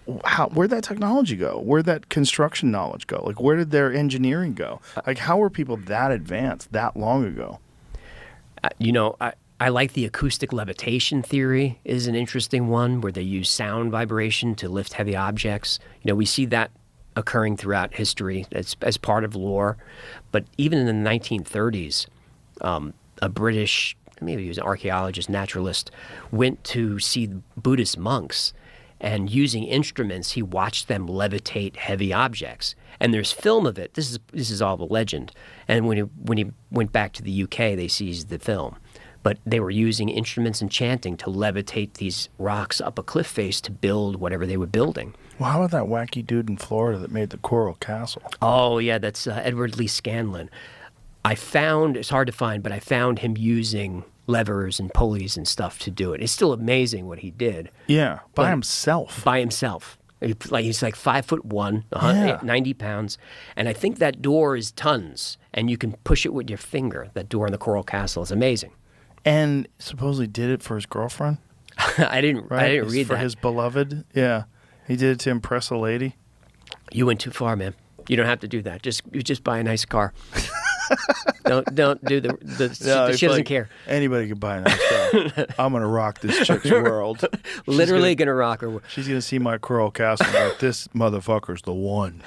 where'd that technology go? Where'd that construction knowledge go? Like, where did their engineering go? Like, how were people that advanced that long ago? I like the acoustic levitation theory is an interesting one where they use sound vibration to lift heavy objects. We see that occurring throughout history as part of lore. But even in the 1930s, a British, maybe he was an archaeologist, naturalist, went to see Buddhist monks, and using instruments, he watched them levitate heavy objects. And there's film of it. This is all a legend. And when he went back to the UK, they seized the film. But they were using instruments and chanting to levitate these rocks up a cliff face to build whatever they were building. Well, how about that wacky dude in Florida that made the Coral Castle? Oh, yeah, that's Edward Lee Scanlon. It's hard to find, but I found him using levers and pulleys and stuff to do it. It's still amazing what he did. Yeah, by himself. By himself. He's like 5'1", Yeah. 90 pounds. And I think that door is tons, and you can push it with your finger. That door in the Coral Castle is amazing. And supposedly did it for his girlfriend, I didn't right? read for that. his beloved. Yeah, he did it to impress a lady. You went too far, man. You don't have to do that. Just buy a nice car. don't do the she doesn't care. Anybody could buy a nice car. I'm gonna rock this chick's world. Literally gonna rock her. She's gonna see my Coral Castle and like, this motherfucker's the one.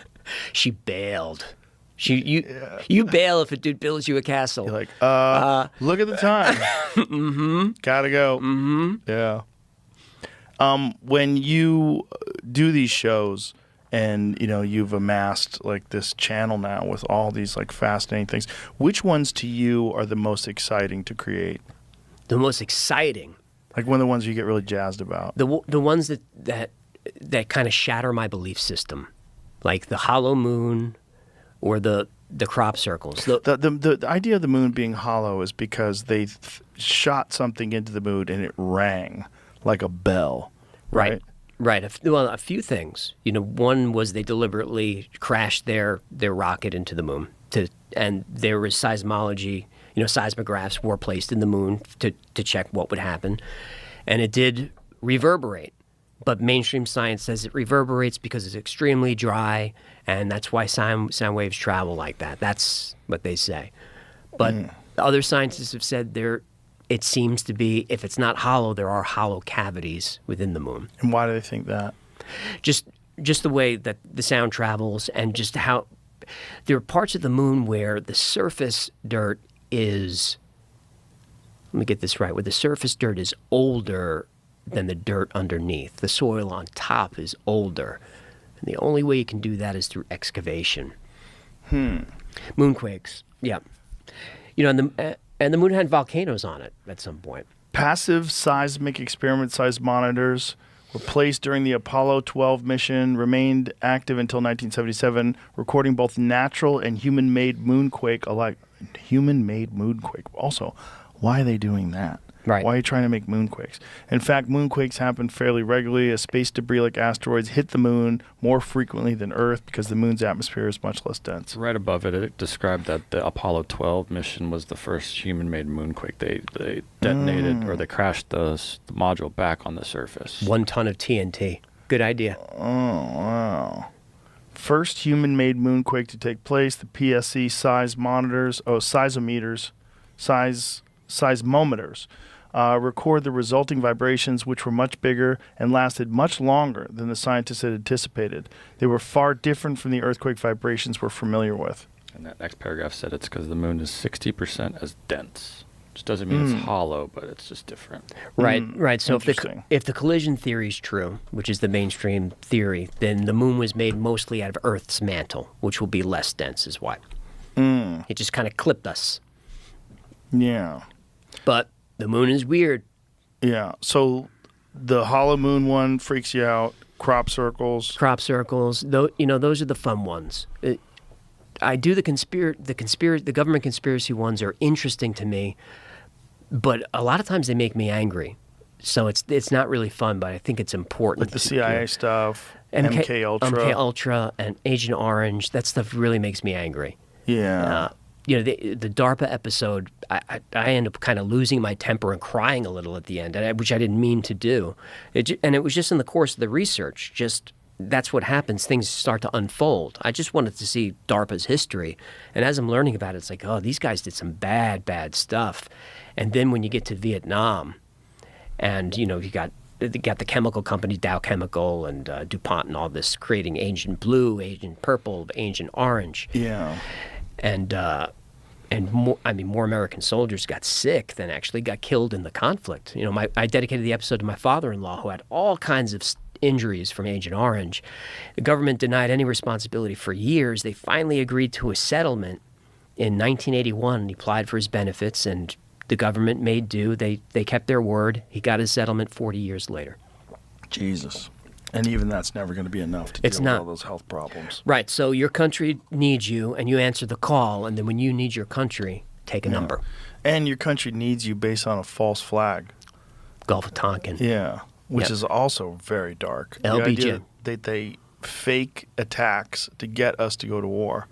She bailed. You bail if a dude builds you a castle. You're like, look at the time. Mm-hmm. Gotta go. Mm-hmm. Yeah. When you do these shows and, you've amassed like this channel now with all these like fascinating things, which ones to you are the most exciting to create? The most exciting? Like one of the ones you get really jazzed about? The ones that kind of shatter my belief system. Like the hollow moon, or the crop circles. The idea of the moon being hollow is because they shot something into the moon and it rang like a bell, right? Right. A few things. One was they deliberately crashed their rocket into the moon, and there was seismology. Seismographs were placed in the moon to check what would happen, and it did reverberate. But mainstream science says it reverberates because it's extremely dry, and that's why sound waves travel like that. That's what they say. But other scientists have said it seems to be, if it's not hollow, there are hollow cavities within the moon. And why do they think that? Just the way that the sound travels, and just how there are parts of the moon where the surface dirt is, let me get this right, where the surface dirt is older than the dirt underneath. The soil on top is older. And the only way you can do that is through excavation. Moonquakes, yeah. And the moon had volcanoes on it at some point. Passive seismic experiment seismonitors were placed during the Apollo 12 mission, remained active until 1977, recording both natural and human-made moonquake alike. Human-made moonquake. Also, why are they doing that? Right. Why are you trying to make moonquakes? In fact, moonquakes happen fairly regularly as space debris like asteroids hit the moon more frequently than Earth because the moon's atmosphere is much less dense. Right above it, it described that the Apollo 12 mission was the first human-made moonquake. They detonated or they crashed the module back on the surface. 1 ton of TNT. Good idea. Oh, wow. First human-made moonquake to take place, the PSC seismometers record the resulting vibrations, which were much bigger and lasted much longer than the scientists had anticipated. They were far different from the earthquake vibrations we're familiar with. And that next paragraph said it's because the moon is 60% as dense. Which doesn't mean it's hollow, but it's just different. Right. So Interesting. if the collision theory is true, which is the mainstream theory, then the moon was made mostly out of Earth's mantle, which will be less dense, is why. It just kind of clipped us. Yeah. But the moon is weird. Yeah. So the hollow moon one freaks you out. Crop circles. Those are the fun ones. I do the government conspiracy ones are interesting to me, but a lot of times they make me angry. So it's not really fun, but I think it's important. Like the CIA stuff, MK Ultra. MK Ultra and Agent Orange. That stuff really makes me angry. Yeah. The DARPA episode, I end up kind of losing my temper and crying a little at the end, which I didn't mean to do. And it was just in the course of the research. Just that's what happens. Things start to unfold. I just wanted to see DARPA's history. And as I'm learning about it, it's like, oh, these guys did some bad, bad stuff. And then when you get to Vietnam, and, you got the chemical company Dow Chemical and DuPont and all this creating Agent Blue, Agent Purple, Agent Orange. Yeah. And more American soldiers got sick than actually got killed in the conflict. I dedicated the episode to my father-in-law who had all kinds of injuries from Agent Orange. The government denied any responsibility for years. They finally agreed to a settlement in 1981. He applied for his benefits, and the government made do. They kept their word. He got his settlement 40 years later. Jesus. And even that's never going to be enough to deal with all those health problems. Right. So your country needs you, and you answer the call, and then when you need your country, take a number. And your country needs you based on a false flag. Gulf of Tonkin. Yeah. Which is also very dark. LBJ. They fake attacks to get us to go to war.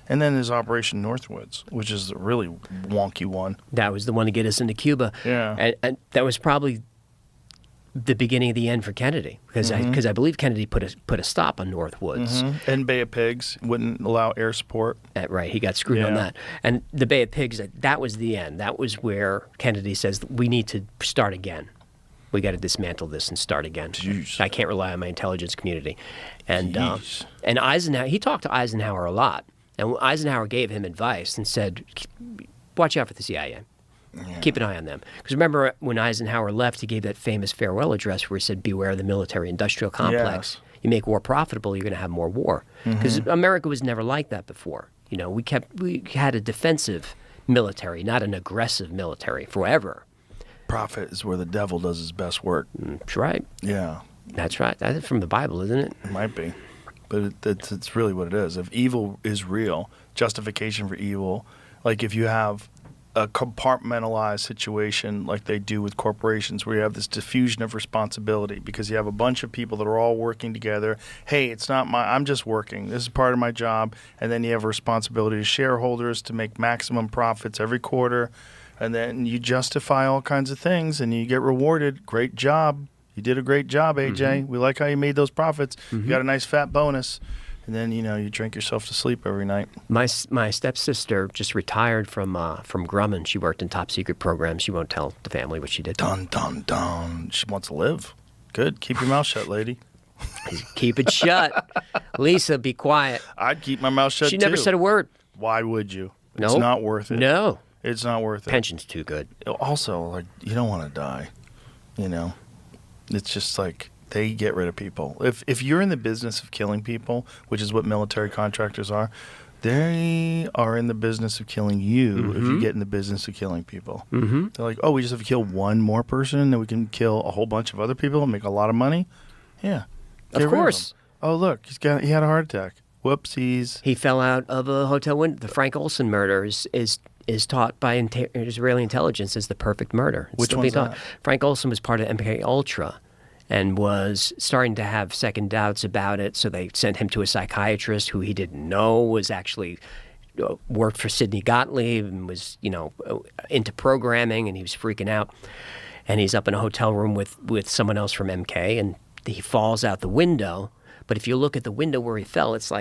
And then there's Operation Northwoods, which is a really wonky one. That was the one to get us into Cuba. Yeah. And that was probably the beginning of the end for Kennedy, because I believe Kennedy put a stop on Northwoods. And Bay of Pigs wouldn't allow air support. Right, he got screwed on that. And the Bay of Pigs, that was the end. That was where Kennedy says, we need to start again. We got to dismantle this and start again. Jeez. I can't rely on my intelligence community. And Eisenhower, he talked to Eisenhower a lot. And Eisenhower gave him advice and said, watch out for the CIA. Yeah. Keep an eye on them. Because remember when Eisenhower left, he gave that famous farewell address where he said, beware of the military-industrial complex. Yes. You make war profitable, you're going to have more war. Because America was never like that before. We had a defensive military, not an aggressive military forever. Profit is where the devil does his best work. That's right. Yeah. That's right. That's from the Bible, isn't it? It might be. But it's really what it is. If evil is real, justification for evil, like if you have a compartmentalized situation like they do with corporations where you have this diffusion of responsibility because you have a bunch of people that are all working together. Hey, it's not I'm just working. This is part of my job. And then you have a responsibility to shareholders to make maximum profits every quarter. And then you justify all kinds of things and you get rewarded. Great job. You did a great job, AJ. We like how you made those profits. You got a nice fat bonus. And then, you drink yourself to sleep every night. My stepsister just retired from Grumman. She worked in top secret programs. She won't tell the family what she did. Dun, dun, dun. She wants to live. Good. Keep your mouth shut, lady. Keep it shut. Lisa, be quiet. I'd keep my mouth shut, She never said a word. Why would you? Nope. It's not worth it. No. It's not worth it. Pension's too good. Also, you don't want to die, It's just they get rid of people. If you're in the business of killing people, which is what military contractors are, they are in the business of killing you if you get in the business of killing people. They're like, oh, we just have to kill one more person and then we can kill a whole bunch of other people and make a lot of money? Yeah. Of course. Oh, look, he had a heart attack. Whoopsies. He fell out of a hotel window. The Frank Olson murder is taught by Israeli intelligence as the perfect murder. It's Which still one's being taught. that? Frank Olson was part of MK Ultra and was starting to have second doubts about it, so they sent him to a psychiatrist who he didn't know was actually worked for Sidney Gottlieb and was, into programming, and he was freaking out. And he's up in a hotel room with someone else from MK, and he falls out the window. But if you look at the window where he fell, it's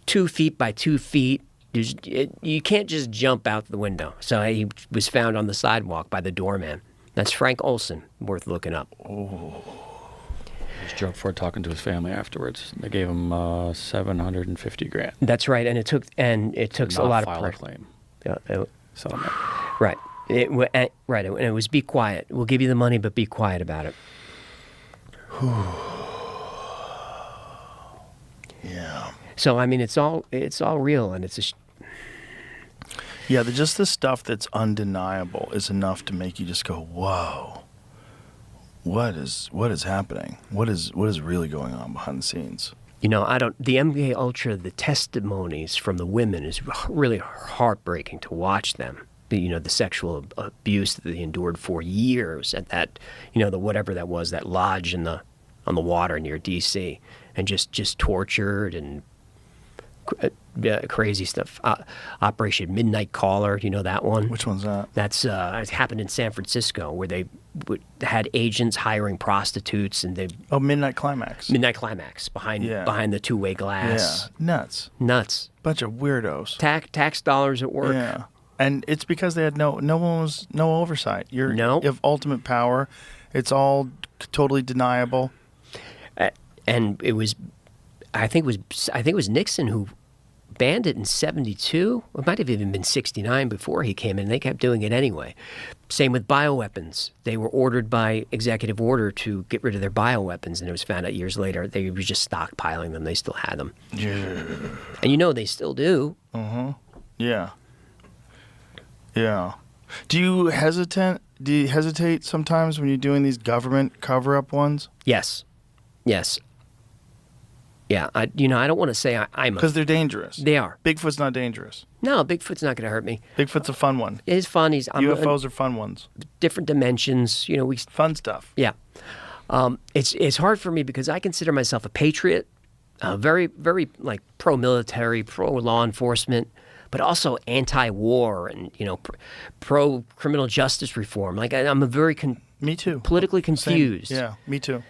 2 feet by 2 feet. You can't just jump out the window. So he was found on the sidewalk by the doorman. That's Frank Olson, worth looking up. Oh. He was drunk for talking to his family afterwards. They gave him $750,000. That's right, and it took a lot of pressure. Claim. Settlement. Right. Right. And it was be quiet. We'll give you the money, but be quiet about it. Yeah. So it's all real, and it's just the stuff that's undeniable is enough to make you just go, whoa. What is happening? What is really going on behind the scenes? The MK Ultra, the testimonies from the women is really heartbreaking to watch them. The sexual abuse that they endured for years at that, the whatever that was, that lodge on the water near D.C. and just tortured and crazy stuff. Operation Midnight Caller, you know that one? Which one's that? That's it happened in San Francisco, where they had agents hiring prostitutes, and they Oh, Midnight Climax. Midnight Climax behind the two-way Yeah, glass. nuts. Nuts. Bunch of weirdos. Tax dollars at work. Yeah, and it's because they had no oversight. You have ultimate power. It's all totally deniable. And it was, I think it was Nixon who banned it in '72. It might have even been '69 before he came in. They kept doing it anyway. Same with bioweapons. They were ordered by executive order to get rid of their bioweapons, and it was found out years later they were just stockpiling them. They still had them. Yeah. And they still do. Yeah. Yeah. Do you hesitate sometimes when you're doing these government cover-up ones? Yes. Yeah, I don't want to say I'm Because they're dangerous. They are. Bigfoot's not dangerous. No, Bigfoot's not going to hurt me. Bigfoot's a fun one. It is fun. UFOs are fun ones. Different dimensions. Fun stuff. Yeah. It's hard for me because I consider myself a patriot, very, very like pro-military, pro-law enforcement, but also anti-war and, pro-criminal justice reform. Like I'm a very me too. Politically confused. Same. Yeah, me too.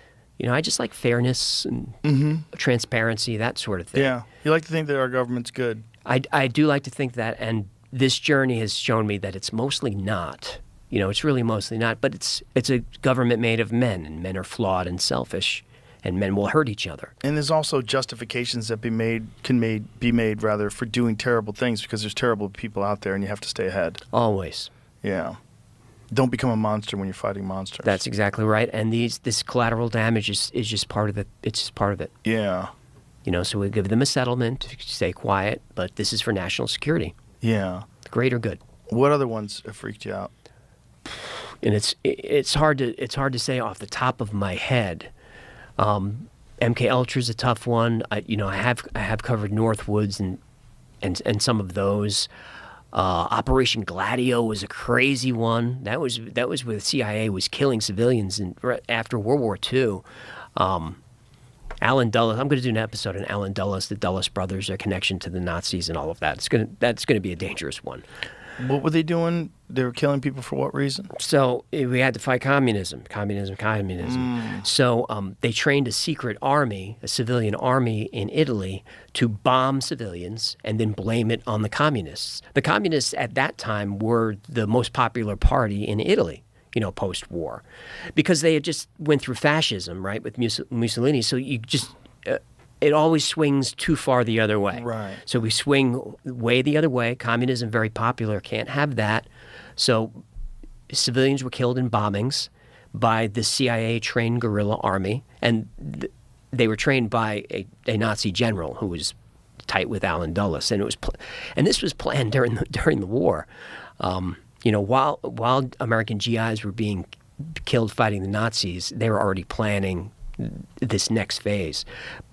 I just like fairness and transparency, that sort of thing. Yeah. You like to think that our government's good. I do like to think that, and this journey has shown me that it's mostly not. It's really mostly not, but it's a government made of men, and men are flawed and selfish, and men will hurt each other. And there's also justifications that can be made for doing terrible things because there's terrible people out there and you have to stay ahead. Always. Yeah. Don't become a monster when you're fighting monsters. That's exactly right. And this collateral damage is just part of it. It's just part of it. Yeah. So we give them a settlement to stay quiet, but this is for national security. Yeah. The greater good. What other ones have freaked you out? And it's hard to say off the top of my head. MK Ultra is a tough one. I have covered Northwoods and some of those. Operation Gladio was a crazy one. That was where the CIA was killing civilians after World War II. Alan Dulles. I'm going to do an episode on Alan Dulles, the Dulles brothers, their connection to the Nazis, and all of that. That's going to be a dangerous one. What were they doing? They were killing people for what reason? So we had to fight communism. So they trained a secret army, a civilian army in Italy to bomb civilians and then blame it on the communists. The communists at that time were the most popular party in Italy, post-war, because they had just went through fascism, right, with Mussolini. So you just... it always swings too far the other way. Right. So we swing way the other way. Communism, very popular, can't have that. So civilians were killed in bombings by the CIA-trained guerrilla army, and they were trained by a Nazi general who was tight with Alan Dulles, and this was planned during the war. While American GIs were being killed fighting the Nazis, they were already planning this next phase.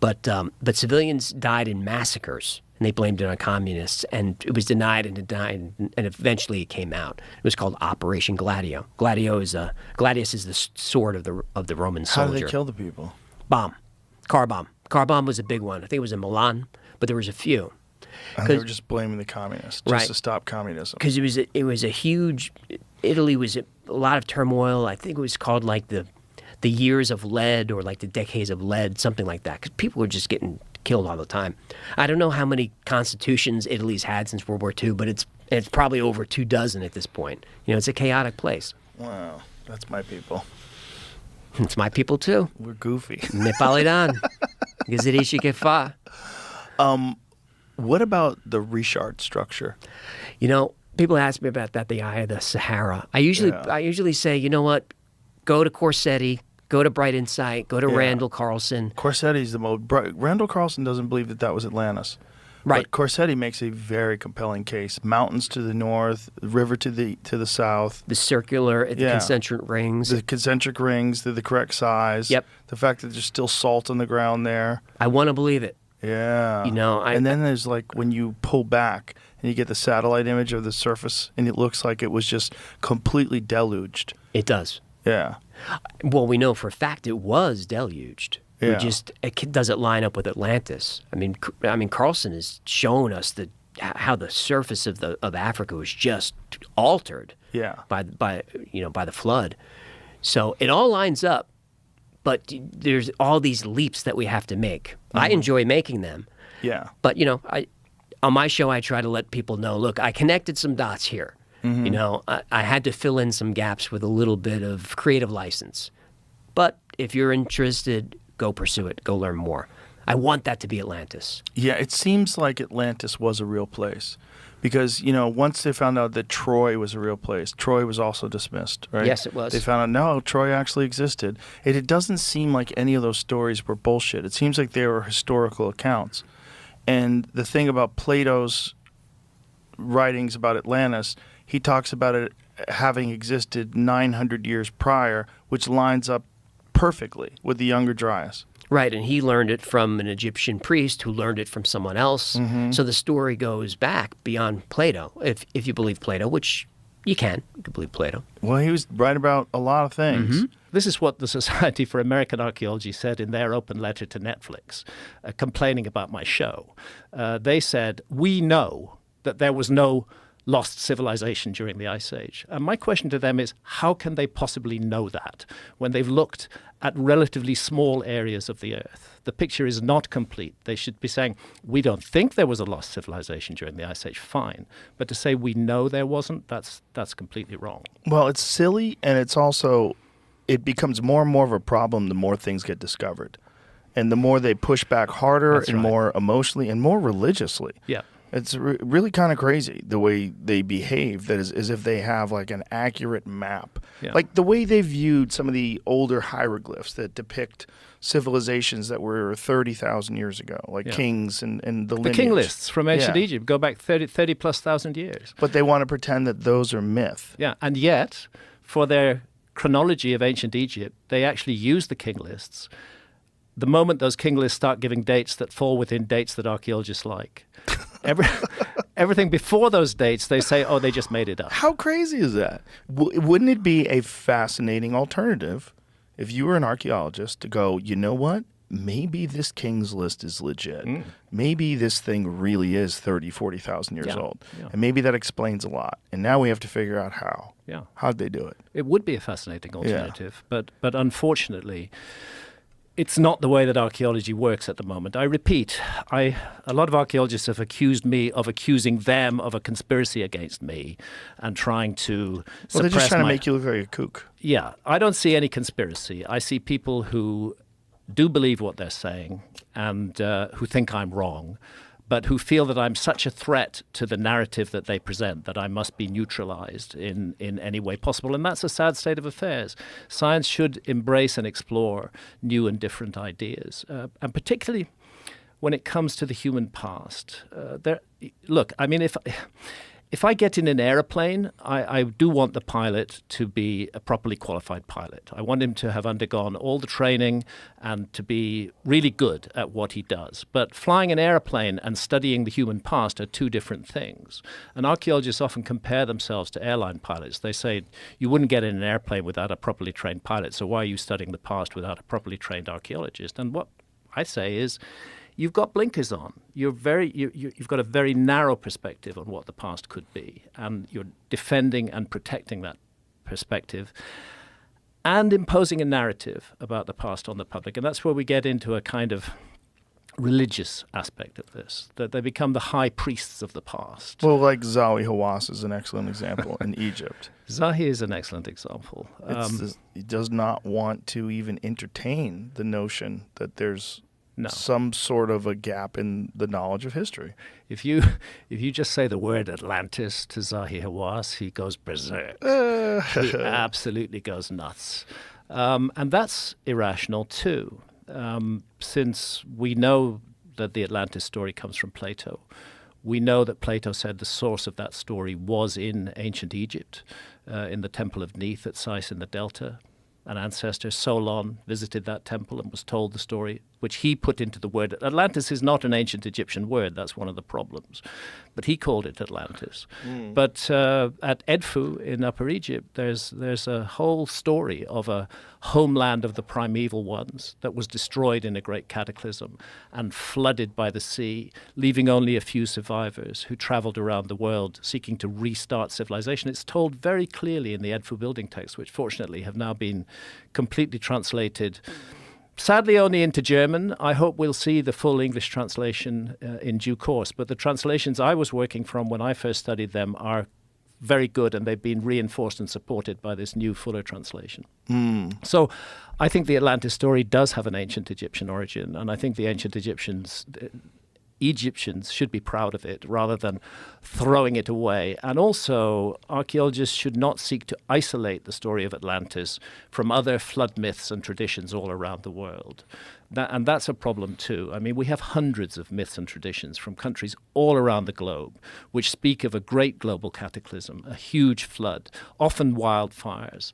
But civilians died in massacres, and they blamed it on communists, and it was denied, and eventually it came out. It was called Operation Gladio. Gladius is the sword of the Roman soldier. How did they kill the people? Car bomb. Car bomb was a big one. I think it was in Milan, but there was a few. And they were just blaming the communists just to stop communism. Because it was a huge. Italy was a lot of turmoil. I think it was called like the years of lead, or like the decades of lead, something like that, because people were just getting killed all the time. I don't know how many constitutions Italy's had since World War II, but it's probably over 24 at this point. It's a chaotic place. Wow, that's my people. It's my people too. We're goofy. Nepalidan. Gazirishi che fa. What about the Richard structure? People ask me about that, the Eye of the Sahara. I usually say, you know what, go to Corsetti, go to Bright Insight, go to Randall Carlson. Corsetti's the most... Randall Carlson doesn't believe that was Atlantis. Right. But Corsetti makes a very compelling case. Mountains to the north, river to the south. The circular, the concentric rings. The concentric rings, they're the correct size. Yep. The fact that there's still salt on the ground there. I want to believe it. Yeah. And then there's like when you pull back and you get the satellite image of the surface and it looks like it was just completely deluged. It does. Yeah. Well, we know for a fact it was deluged. Yeah. Does it line up with Atlantis? I mean, Carlson has shown us how the surface of Africa was just altered Yeah. by the flood. So it all lines up, but there's all these leaps that we have to make. I enjoy making them. Yeah. But on my show, I try to let people know, look, I connected some dots here. I had to fill in some gaps with a little bit of creative license. But if you're interested, go pursue it. Go learn more. I want that to be Atlantis. Yeah, it seems like Atlantis was a real place. Because, once they found out that Troy was a real place, Troy was also dismissed, right? Yes, it was. They found out, no, Troy actually existed. It doesn't seem like any of those stories were bullshit. It seems like they were historical accounts. And the thing about Plato's writings about Atlantis, he talks about it having existed 900 years prior, which lines up perfectly with the Younger Dryas. Right, and he learned it from an Egyptian priest who learned it from someone else. So the story goes back beyond Plato, if you believe Plato, which you can believe Plato. Well, he was right about a lot of things. This is what the Society for American Archaeology said in their open letter to Netflix, complaining about my show. They said, we know that there was no lost civilization during the Ice Age. And my question to them is, how can they possibly know that when they've looked at relatively small areas of the Earth? The picture is not complete. They should be saying, we don't think there was a lost civilization during the Ice Age, fine. But to say we know there wasn't, that's completely wrong. Well, it's silly, and it becomes more and more of a problem the more things get discovered. And the more they push back harder That's and right. more emotionally and more religiously. Yeah. It's really kind of crazy the way they behave, that is as if they have like an accurate map. Yeah. Like the way they viewed some of the older hieroglyphs that depict civilizations that were 30,000 years ago, like kings and the lineage. The king lists from ancient Yeah. Egypt go back 30 plus thousand years. But they want to pretend that those are myth. Yeah, and yet, for their chronology of ancient Egypt, they actually use the king lists. The moment those king lists start giving dates that fall within dates that archaeologists like, everything before those dates, they say, oh, they just made it up. How crazy is that? Wouldn't it be a fascinating alternative if you were an archaeologist to go, you know what? Maybe this king's list is legit. Maybe this thing really is 30, 40,000 years old. Yeah. And maybe that explains a lot. And now we have to figure out how. Yeah. How'd they do it? It would be a fascinating alternative, but unfortunately, it's not the way that archaeology works at the moment. I repeat, a lot of archaeologists have accused me of accusing them of a conspiracy against me and trying to suppress Well, they're just trying to my- make you look like a kook. Yeah, I don't see any conspiracy. I see people who do believe what they're saying and who think I'm wrong, but who feel that I'm such a threat to the narrative that they present that I must be neutralized in any way possible. And that's a sad state of affairs. Science should embrace and explore new and different ideas, and particularly when it comes to the human past. Look, I mean, if I get in an aeroplane, I do want the pilot to be a properly qualified pilot. I want him to have undergone all the training and to be really good at what he does. But flying an airplane and studying the human past are two different things. And archaeologists often compare themselves to airline pilots. They say, you wouldn't get in an airplane without a properly trained pilot, so why are you studying the past without a properly trained archaeologist? And what I say is, you've got blinkers on. You've got a very narrow perspective on what the past could be, and you're defending and protecting that perspective and imposing a narrative about the past on the public. And that's where we get into a kind of religious aspect of this, that they become the high priests of the past. Well, like Zawi Hawass is an excellent example in Egypt. Zahi is an excellent example. He does not want to even entertain the notion that there's some sort of a gap in the knowledge of history. If you just say the word Atlantis to Zahi Hawass, he goes berserk. He absolutely goes nuts. And that's irrational too, since we know that the Atlantis story comes from Plato. We know that Plato said the source of that story was in ancient Egypt, in the Temple of Neith at Sais in the Delta. An ancestor, Solon, visited that temple and was told the story which he put into the word. Atlantis is not an ancient Egyptian word. That's one of the problems. But he called it Atlantis. But at Edfu in Upper Egypt, there's a whole story of a homeland of the primeval ones that was destroyed in a great cataclysm and flooded by the sea, leaving only a few survivors who traveled around the world seeking to restart civilization. It's told very clearly in the Edfu building texts, which fortunately have now been completely translated. Sadly, only into German. I hope we'll see the full English translation in due course. But the translations I was working from when I first studied them are very good, and they've been reinforced and supported by this new fuller translation. So I think the Atlantis story does have an ancient Egyptian origin, and I think the ancient Egyptians should be proud of it rather than throwing it away. And also, archaeologists should not seek to isolate the story of Atlantis from other flood myths and traditions all around the world. And that's a problem too. I mean, we have hundreds of myths and traditions from countries all around the globe which speak of a great global cataclysm, a huge flood, often wildfires,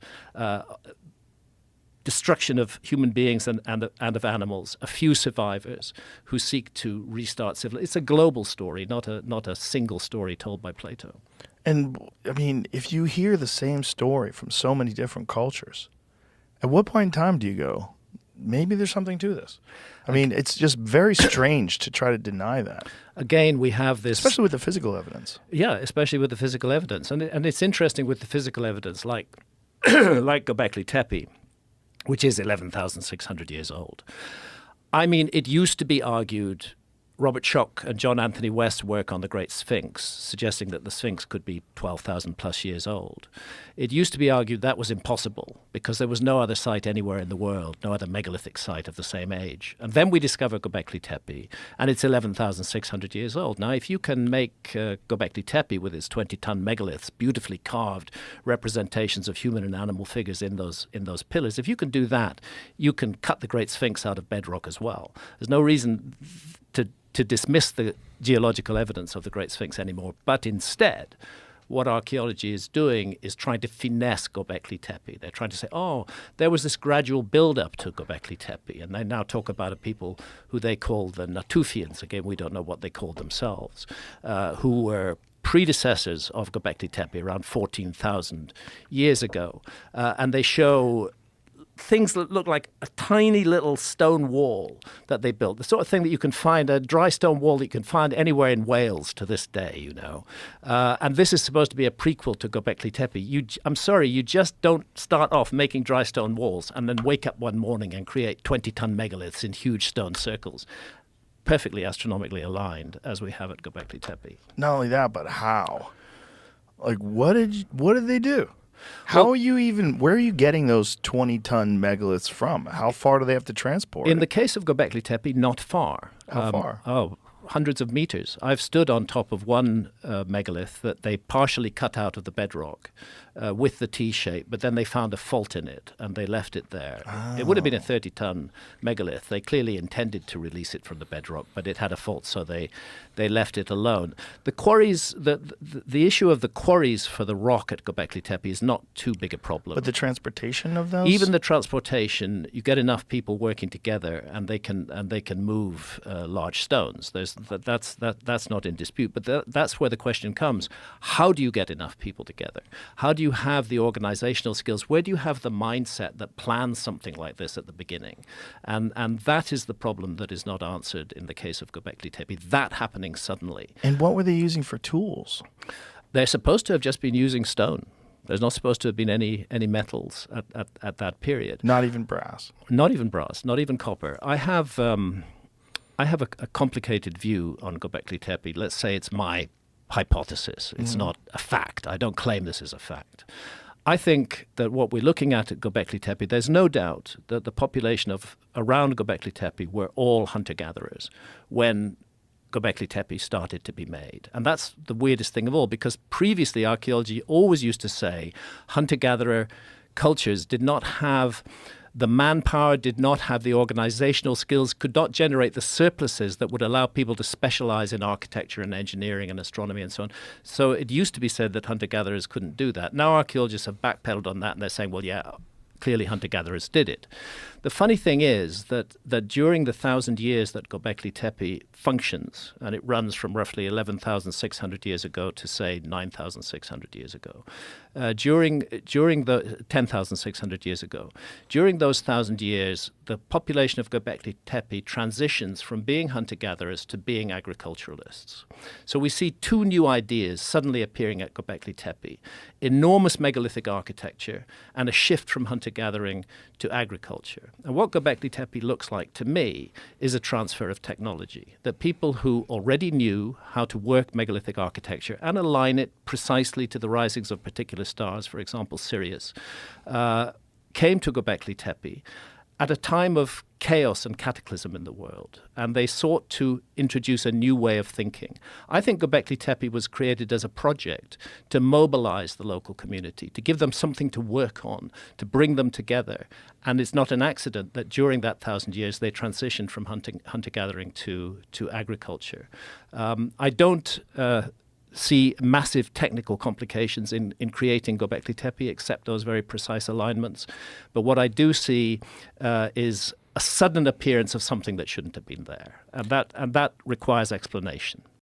destruction of human beings and of animals, a few survivors who seek to restart civilization. It's a global story, not a single story told by Plato. And I mean, if you hear the same story from so many different cultures, at what point in time do you go, maybe there's something to this? I mean, it's just very strange to try to deny that. Again, we have this... Especially with the physical evidence. Yeah, especially with the physical evidence. And it's interesting with the physical evidence, like Göbekli Tepe, which is 11,600 years old. I mean, it used to be argued, Robert Schoch and John Anthony West's work on the Great Sphinx, suggesting that the Sphinx could be 12,000 plus years old. It used to be argued that was impossible because there was no other site anywhere in the world, no other megalithic site of the same age. And then we discover Göbekli Tepe, and it's 11,600 years old. Now, if you can make Göbekli Tepe with its 20-ton megaliths, beautifully carved representations of human and animal figures in those pillars, if you can do that, you can cut the Great Sphinx out of bedrock as well. There's no reason to dismiss the geological evidence of the Great Sphinx anymore. But instead, what archaeology is doing is trying to finesse Göbekli Tepe. They're trying to say, oh, there was this gradual build-up to Göbekli Tepe. And they now talk about a people who they call the Natufians. Again, we don't know what they called themselves, who were predecessors of Göbekli Tepe around 14,000 years ago. And they show things that look like a tiny little stone wall that they built, the sort of thing that you can find, a dry stone wall that you can find anywhere in Wales to this day, you know. And this is supposed to be a prequel to Göbekli Tepe. I'm sorry, you just don't start off making dry stone walls and then wake up one morning and create 20-ton megaliths in huge stone circles, perfectly astronomically aligned, as we have at Göbekli Tepe. Not only that, but how? Like, what did they do? Where are you getting those 20-ton megaliths from? How far do they have to transport? In the case of Göbekli Tepe, not far. How far? Hundreds of meters. I've stood on top of one megalith that they partially cut out of the bedrock with the T-shape, but then they found a fault in it and they left it there. Oh. It would have been a 30-ton megalith. They clearly intended to release it from the bedrock, but it had a fault, so they left it alone. The quarries, the issue of the quarries for the rock at Göbekli Tepe is not too big a problem. But the transportation of those? Even the transportation, you get enough people working together, and they can move large stones. That's not in dispute. But that's where the question comes: how do you get enough people together? How do you have the organizational skills? Where do you have the mindset that plans something like this at the beginning? And that is the problem that is not answered in the case of Göbekli Tepe. That happening suddenly. And what were they using for tools? They're supposed to have just been using stone. There's not supposed to have been any metals at that period. Not even brass. Not even brass. Not even copper. I have a complicated view on Göbekli Tepe. Let's say it's my hypothesis. It's not a fact. I don't claim this is a fact. I think that what we're looking at Göbekli Tepe, there's no doubt that the population of around Göbekli Tepe were all hunter-gatherers when Göbekli Tepe started to be made. And that's the weirdest thing of all, because previously archaeology always used to say hunter-gatherer cultures did not have the manpower, did not have the organizational skills, could not generate the surpluses that would allow people to specialize in architecture and engineering and astronomy and so on. So it used to be said that hunter-gatherers couldn't do that. Now archaeologists have backpedaled on that, and they're saying, well, yeah, clearly hunter-gatherers did it. The funny thing is that during the 1,000 years that Göbekli Tepe functions, and it runs from roughly 11,600 years ago to, say, 9,600 years ago, during the 10,600 years ago, during those 1,000 years, the population of Göbekli Tepe transitions from being hunter-gatherers to being agriculturalists. So we see two new ideas suddenly appearing at Göbekli Tepe: enormous megalithic architecture and a shift from hunter-gathering to agriculture. And what Göbekli Tepe looks like to me is a transfer of technology, that people who already knew how to work megalithic architecture and align it precisely to the risings of particular stars, for example, Sirius, came to Göbekli Tepe at a time of chaos and cataclysm in the world, and they sought to introduce a new way of thinking. I think Göbekli Tepe was created as a project to mobilize the local community, to give them something to work on, to bring them together. And it's not an accident that during that 1,000 years they transitioned from hunter-gathering to agriculture. I don't see massive technical complications in creating Göbekli Tepe, except those very precise alignments. But what I do see is a sudden appearance of something that shouldn't have been there, and that requires explanation.